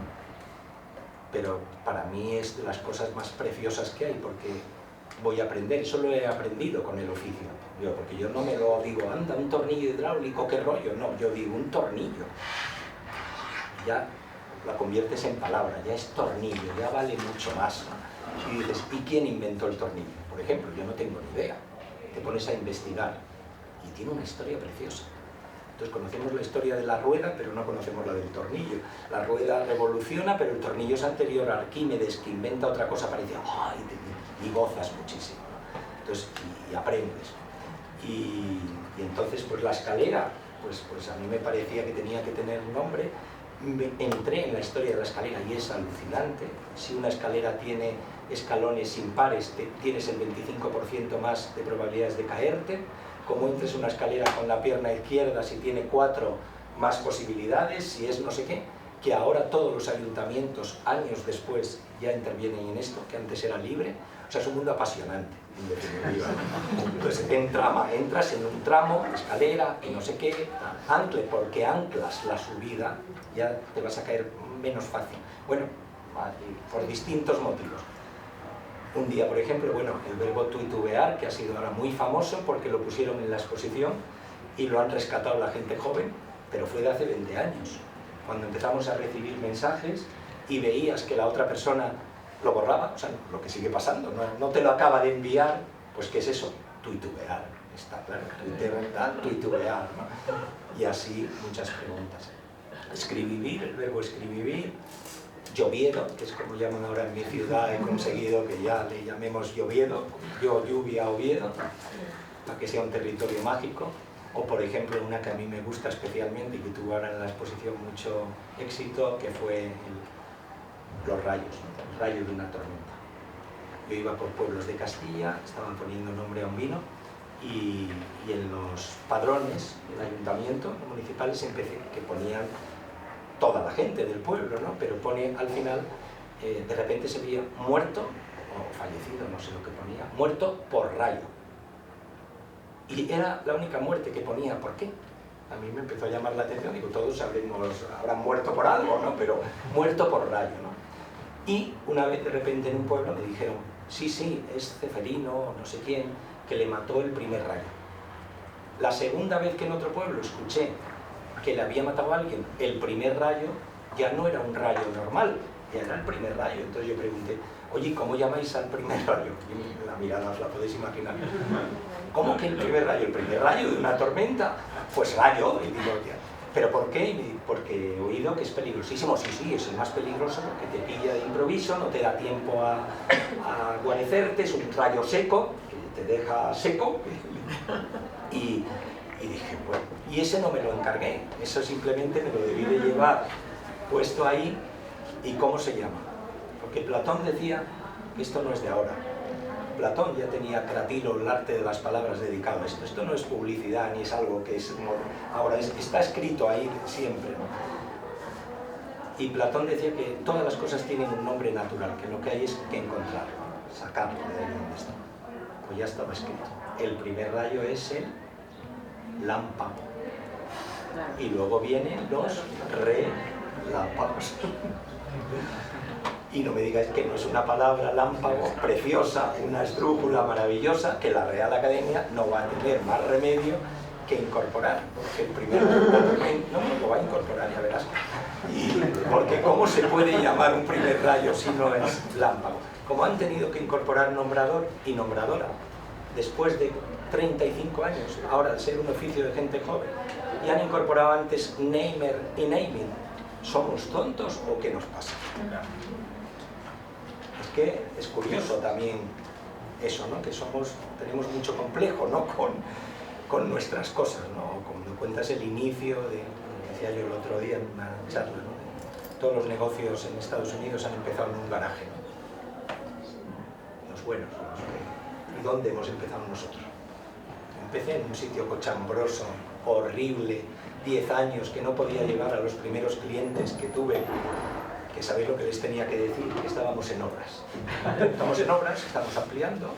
Pero para mí es de las cosas más preciosas que hay, porque voy a aprender, eso lo he aprendido con el oficio. Porque yo no me lo digo, anda, un tornillo hidráulico, qué rollo. No, yo digo un tornillo. Ya la conviertes en palabra, ya es tornillo, ya vale mucho más. Y dices, ¿y quién inventó el tornillo? Por ejemplo, yo no tengo ni idea. Te pones a investigar y tiene una historia preciosa. Entonces conocemos la historia de la rueda, pero no conocemos la del tornillo. La rueda revoluciona, pero el tornillo es anterior a Arquímedes, que inventa otra cosa parecida. ¡Ay! Y gozas muchísimo, ¿no? Entonces, y aprendes. Y entonces, pues la escalera, pues a mí me parecía que tenía que tener un nombre. Entré en la historia de la escalera y es alucinante. Si una escalera tiene escalones impares, tienes el 25% más de probabilidades de caerte. Como entres una escalera con la pierna izquierda, si tiene 4 más posibilidades, si es no sé qué, que ahora todos los ayuntamientos, años después, ya intervienen en esto, que antes era libre. O sea, es un mundo apasionante, en definitiva. Entonces, entras en un tramo, escalera, y no sé qué, ancle, porque anclas la subida, ya te vas a caer menos fácil. Bueno, por distintos motivos. Un día, por ejemplo, bueno, el verbo tuitubear, que ha sido ahora muy famoso porque lo pusieron en la exposición y lo han rescatado la gente joven, pero fue de hace 20 años, cuando empezamos a recibir mensajes y veías que la otra persona lo borraba, o sea, lo que sigue pasando, no te lo acaba de enviar, pues ¿qué es eso? Tuitubear, está claro, tuitubear, ¿no? Y así muchas preguntas. Escribir, el verbo escribir, lloviedo, que es como llaman ahora en mi ciudad, he conseguido que ya le llamemos lloviedo, lluvia, Oviedo, para que sea un territorio mágico. O por ejemplo, una que a mí me gusta especialmente y que tuvo ahora en la exposición mucho éxito, que fue los rayos, el rayo de una tormenta. Yo iba por pueblos de Castilla, estaban poniendo nombre a un vino, y en los padrones del ayuntamiento municipales que ponían toda la gente del pueblo, ¿no? Pero pone al final, de repente se veía muerto, o fallecido, no sé lo que ponía, muerto por rayo. Y era la única muerte que ponía. ¿Por qué? A mí me empezó a llamar la atención, digo, todos habrán muerto por algo, ¿no? Pero muerto por rayo, ¿no? Y una vez de repente en un pueblo me dijeron, sí, es Ceferino, no sé quién, que le mató el primer rayo. La segunda vez que en otro pueblo escuché que le había matado a alguien el primer rayo, ya no era un rayo normal, ya era el primer rayo. Entonces yo pregunté, oye, ¿cómo llamáis al primer rayo? Y la mirada os la podéis imaginar. ¿Cómo que el primer rayo? ¿El primer rayo de una tormenta? Pues rayo. Y digo, ¿pero por qué? Porque he oído que es peligrosísimo. Sí, es el más peligroso porque te pilla de improviso, no te da tiempo a guarecerte, es un rayo seco, que te deja seco. Y dije, bueno, y ese no me lo encargué, eso simplemente me lo debí de llevar puesto ahí. ¿Y cómo se llama? Porque Platón decía que esto no es de ahora. Platón ya tenía Cratilo, el arte de las palabras, dedicado a esto. Esto no es publicidad ni es algo que es ahora, está escrito ahí siempre, ¿no? Y Platón decía que todas las cosas tienen un nombre natural, que lo que hay es que encontrarlo, sacarlo de ahí donde está. Pues ya estaba escrito. El primer rayo es el lámpago. Y luego vienen los relámpagos. Y no me digáis que no es una palabra lámpago preciosa, una esdrújula maravillosa, que la Real Academia no va a tener más remedio que incorporar. Porque el primer no lo va a incorporar, ya verás. Porque ¿cómo se puede llamar un primer rayo si no es lámpago? Como han tenido que incorporar nombrador y nombradora después de 35 años, ahora al ser un oficio de gente joven, y han incorporado antes namer y naming. O ¿Somos tontos o qué nos pasa? Es que es curioso también eso, ¿no? Que tenemos mucho complejo, ¿no? con nuestras cosas, ¿no? Cuando cuentas el inicio de, decía yo el otro día en una charla, ¿no? Todos los negocios en Estados Unidos han empezado en un garaje, ¿no? Los buenos, ¿y dónde hemos empezado nosotros? Empecé en un sitio cochambroso, horrible, 10 años, que no podía llevar a los primeros clientes que tuve, que sabéis lo que les tenía que decir, que estábamos en obras. Estamos en obras, estamos ampliando,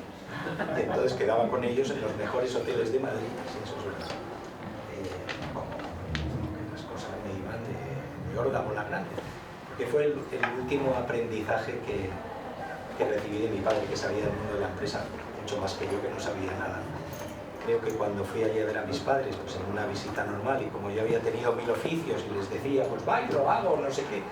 y entonces quedaba con ellos en los mejores hoteles de Madrid, así eso es verdad. Como que las cosas me iban de órdago la grande, porque fue el último aprendizaje que recibí de mi padre, que sabía del mundo de la empresa mucho más que yo, que no sabía nada. Creo que cuando fui allí a ver a mis padres, pues en una visita normal, y como yo había tenido 1000 oficios y les decía, pues va y lo hago, no sé qué,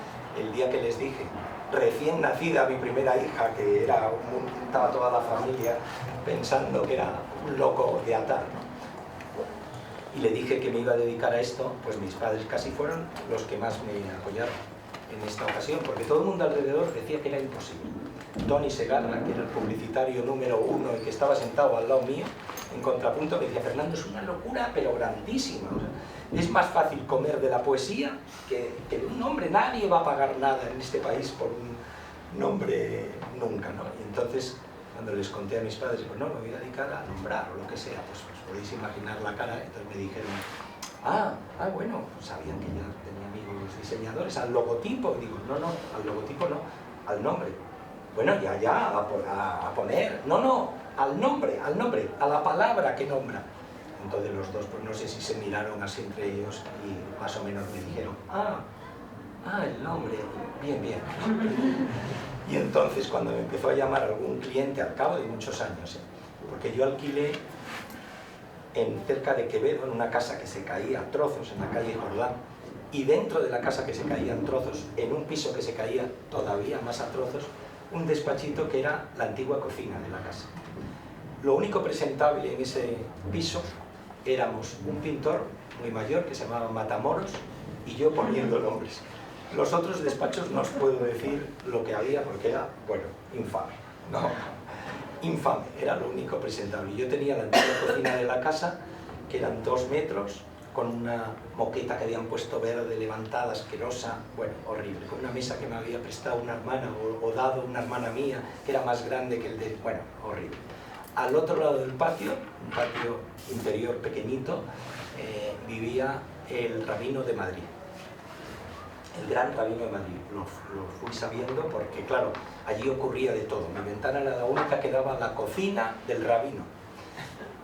el día que les dije, recién nacida mi primera hija, que estaba toda la familia pensando que era un loco de atar, ¿no? Y le dije que me iba a dedicar a esto, pues mis padres casi fueron los que más me apoyaron en esta ocasión, porque todo el mundo alrededor decía que era imposible. Tony Segarra, que era el publicitario número 1 y que estaba sentado al lado mío, en contrapunto, me decía, Fernando, es una locura, pero grandísima. O sea, es más fácil comer de la poesía que de un nombre. Nadie va a pagar nada en este país por un nombre nunca, ¿no? Y entonces, cuando les conté a mis padres, pues no, me voy a dedicar a nombrar o lo que sea, pues podéis imaginar la cara. Entonces me dijeron, bueno, sabían que yo tenía amigos diseñadores, al logotipo. Y digo, no, al logotipo no, al nombre. Bueno, a poner, no, al nombre, a la palabra que nombra. Entonces los dos, pues no sé si se miraron así entre ellos y más o menos me dijeron, el nombre, bien. Y entonces cuando me empezó a llamar algún cliente al cabo de muchos años, porque yo alquilé cerca de Quevedo, en una casa que se caía a trozos en la calle Jordán, y dentro de la casa que se caía en trozos, en un piso que se caía todavía más a trozos, un despachito que era la antigua cocina de la casa. Lo único presentable en ese piso éramos un pintor muy mayor que se llamaba Matamoros y yo poniendo nombres. Los otros despachos no os puedo decir lo que había porque era, bueno, infame. No, infame, era lo único presentable. Yo tenía la antigua cocina de la casa, que eran 2 metros, con una moqueta que habían puesto verde, levantada, asquerosa, bueno, horrible, con una mesa que me había prestado una hermana o dado una hermana mía, que era más grande que el de... bueno, horrible. Al otro lado del patio, un patio interior pequeñito, vivía el rabino de Madrid, el gran rabino de Madrid. Lo fui sabiendo porque, claro, allí ocurría de todo. Mi ventana era la única que daba a la cocina del rabino.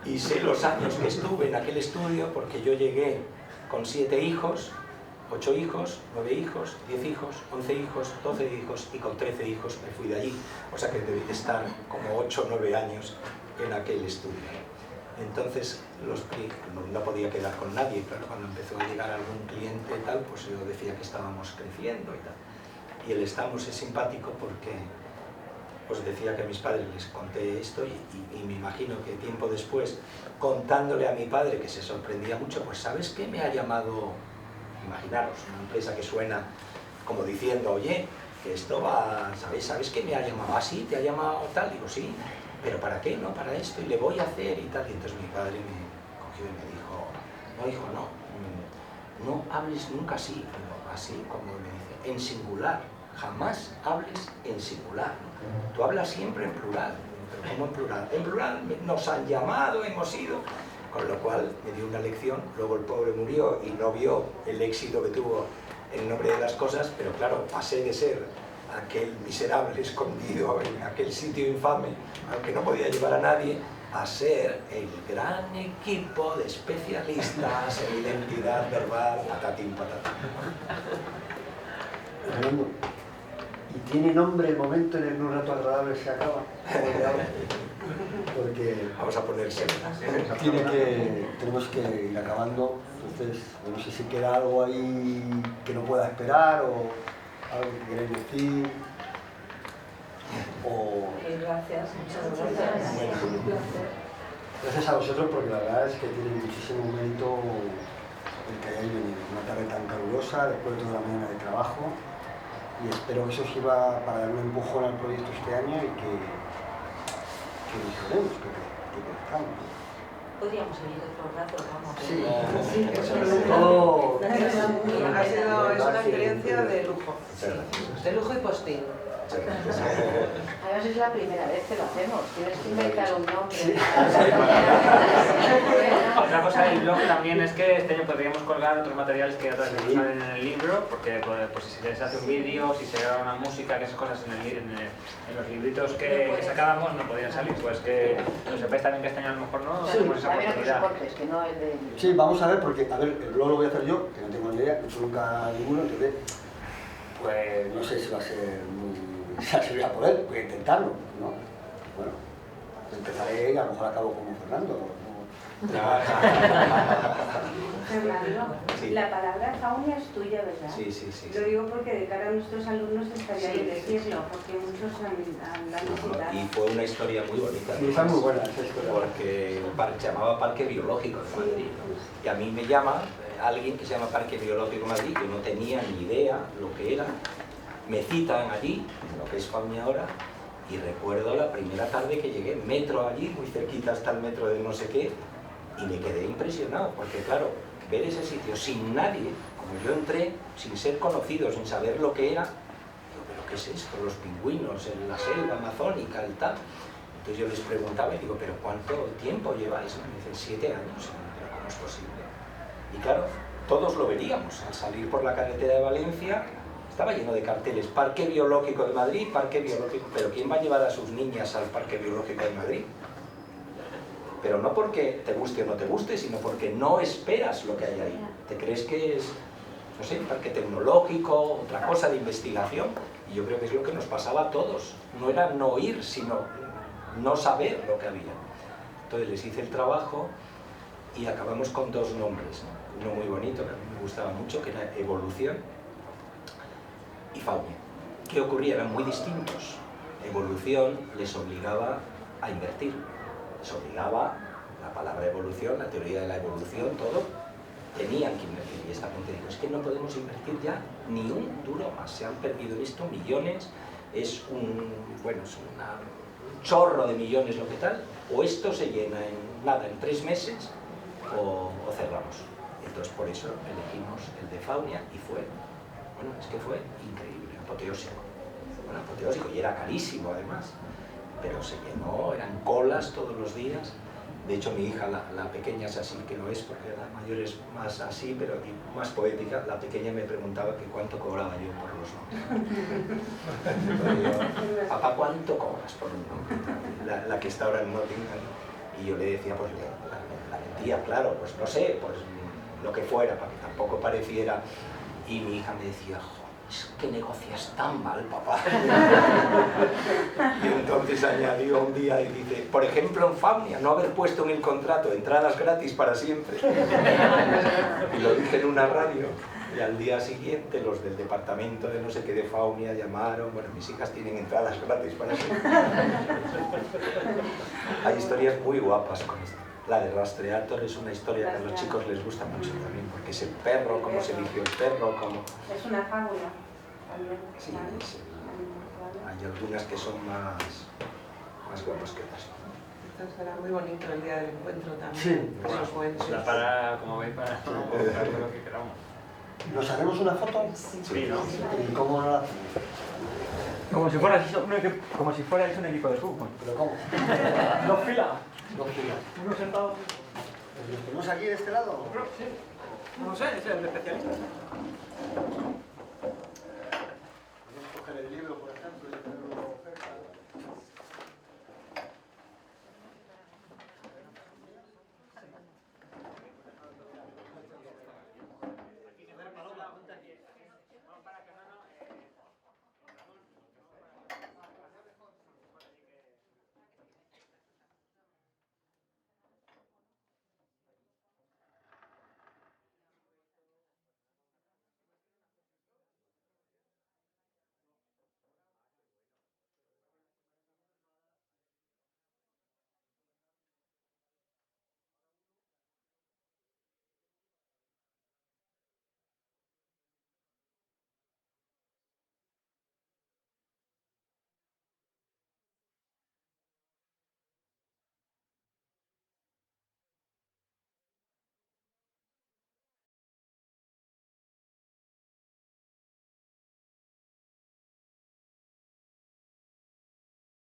Y sé los años que estuve en aquel estudio porque yo llegué con 7 hijos, 8 hijos, 9 hijos, 10 hijos, 11 hijos, 12 hijos y con 13 hijos me fui de allí. O sea que debí de estar como 8 o 9 años en aquel estudio. Entonces no podía quedar con nadie, claro, cuando empezó a llegar algún cliente y tal, pues yo decía que estábamos creciendo y tal. Y el estamos es simpático porque pues decía que a mis padres les conté esto y me imagino que tiempo después, contándole a mi padre, que se sorprendía mucho, pues ¿sabes qué me ha llamado? Imaginaros, una empresa que suena como diciendo, oye, que esto va, ¿sabes qué me ha llamado? ¿Así? ¿Te ha llamado tal? Digo, sí, pero ¿para qué? No, para esto, y le voy a hacer y tal. Y entonces mi padre me cogió y me dijo, no, hijo, no hables nunca así, no, así como me dice, en singular, jamás hables en singular, ¿no? Tú hablas siempre en plural. ¿Pero cómo en plural? En plural nos han llamado, hemos ido, con lo cual me dio una lección. Luego el pobre murió y no vio el éxito que tuvo en nombre de las cosas, pero claro, pasé de ser aquel miserable escondido en aquel sitio infame al que no podía llevar a nadie, a ser el gran equipo de especialistas en identidad verbal, patatín, patatán. Fernando, ¿y tiene nombre el momento en el que un rato agradable se acaba? Porque vamos a ponerse. Tenemos que ir acabando, entonces no sé si queda algo ahí que no pueda esperar o algo que queréis decir. Gracias, muchas gracias. Bueno, gracias a vosotros porque la verdad es que tiene muchísimo mérito el que hayáis venido. Una tarde tan calurosa, después de toda la mañana de trabajo, y espero que eso sirva para dar un empujón al proyecto este año y que mejoremos, que crezcamos. Podríamos seguir otro rato, vamos. Sí, eso Oh. es una experiencia de lujo. De lujo y postín. Además es la primera vez que lo hacemos, tienes que inventar un nombre. Otra cosa del blog también es que este año podríamos colgar otros materiales que otras veces no salen en el libro, porque pues, si se hace un vídeo, si se graba una música, que esas cosas en los libritos que sacábamos no podían salir, pues que lo sepáis también que este año a lo mejor no tenemos esa También otros oportunidad. soportes, que no es de... Sí, vamos a ver, porque a ver, el blog lo voy a hacer yo, que no tengo ni idea, no he hecho nunca ninguno, entonces, pues no sé si va a ser muy... si voy a poder, voy a intentarlo, ¿no? Bueno, empezaré y a lo mejor acabo como Fernando. Fernando, Sí. la palabra faunia es tuya, ¿verdad? Sí, sí, sí. Lo digo porque de cara a nuestros alumnos estaría bien decirlo, porque muchos han visitado. Y fue una historia muy bonita. Sí, está muy buena esa historia. Porque el parque se llamaba Parque Biológico de Madrid, ¿no? Y a mí me llama alguien que se llama Parque Biológico de Madrid, yo no tenía ni idea lo que era. Me citan allí, en lo que es Faunia ahora, y recuerdo la primera tarde que llegué, metro allí, muy cerquita hasta el metro de no sé qué, y me quedé impresionado, porque claro, ver ese sitio sin nadie, como yo entré, sin ser conocido, sin saber lo que era, digo, ¿pero qué es esto? Los pingüinos en la selva amazónica, el tal. Entonces yo les preguntaba y digo, ¿pero cuánto tiempo lleváis? Me dicen, 7 años, pero ¿cómo es posible? Y claro, todos lo veríamos, al salir por la carretera de Valencia, estaba lleno de carteles, Parque Biológico de Madrid, Parque Biológico, pero ¿quién va a llevar a sus niñas al Parque Biológico de Madrid? Pero no porque te guste o no te guste, sino porque no esperas lo que hay ahí. Te crees que es, no sé, un parque tecnológico, otra cosa de investigación, y yo creo que es lo que nos pasaba a todos. No era no ir, sino no saber lo que había. Entonces les hice el trabajo y acabamos con 2 nombres, ¿no? Uno muy bonito, que a mí me gustaba mucho, que era Evolución, y Faunia. ¿Qué ocurría? Eran muy distintos. Evolución les obligaba a invertir. Les obligaba, la palabra evolución, la teoría de la evolución, todo, tenían que invertir. Y esta gente dijo, es que no podemos invertir ya ni un duro más. Se han perdido esto millones, es un chorro de millones lo que tal, o esto se llena en nada, en 3 meses, o cerramos. Entonces por eso elegimos el de Faunia y fue, bueno, es que fue increíble, apoteósico. Bueno, apoteósico, y era carísimo además, pero se llenó, eran colas todos los días. De hecho mi hija, la pequeña es así, que no es porque la mayor es más así, pero más poética, la pequeña me preguntaba que cuánto cobraba yo por los nombres. Papá, ¿cuánto cobras por un nombre? La que está ahora en Nottingham. Y yo le decía, pues la mentía, claro, pues no sé, pues lo que fuera, para que tampoco pareciera. Y mi hija me decía, es que negocias tan mal, papá. Y entonces añadió un día y dice, por ejemplo en Faunia, no haber puesto en el contrato entradas gratis para siempre. Y lo dije en una radio. Y al día siguiente los del departamento de no sé qué de Faunia llamaron, bueno, mis hijas tienen entradas gratis para siempre. Hay historias muy guapas con esto. La de Rastreator es una historia que a los chicos les gusta mucho también, porque es el perro, cómo se eligió el perro, cómo... Es una fábula también. Sí, hay algunas que son más guapas que otras. Entonces será muy bonito el día del encuentro también. Sí. Esos momentos. Para, como veis, para lo que queramos. ¿Nos hacemos una foto? Sí, ¿no? ¿Y cómo no la hacemos? Como si fuerais un equipo de fútbol. ¿Pero cómo? 2 filas. 2 filas. Uno sentado. ¿Nos ponemos aquí de este lado? Sí. No sé, es el especialista.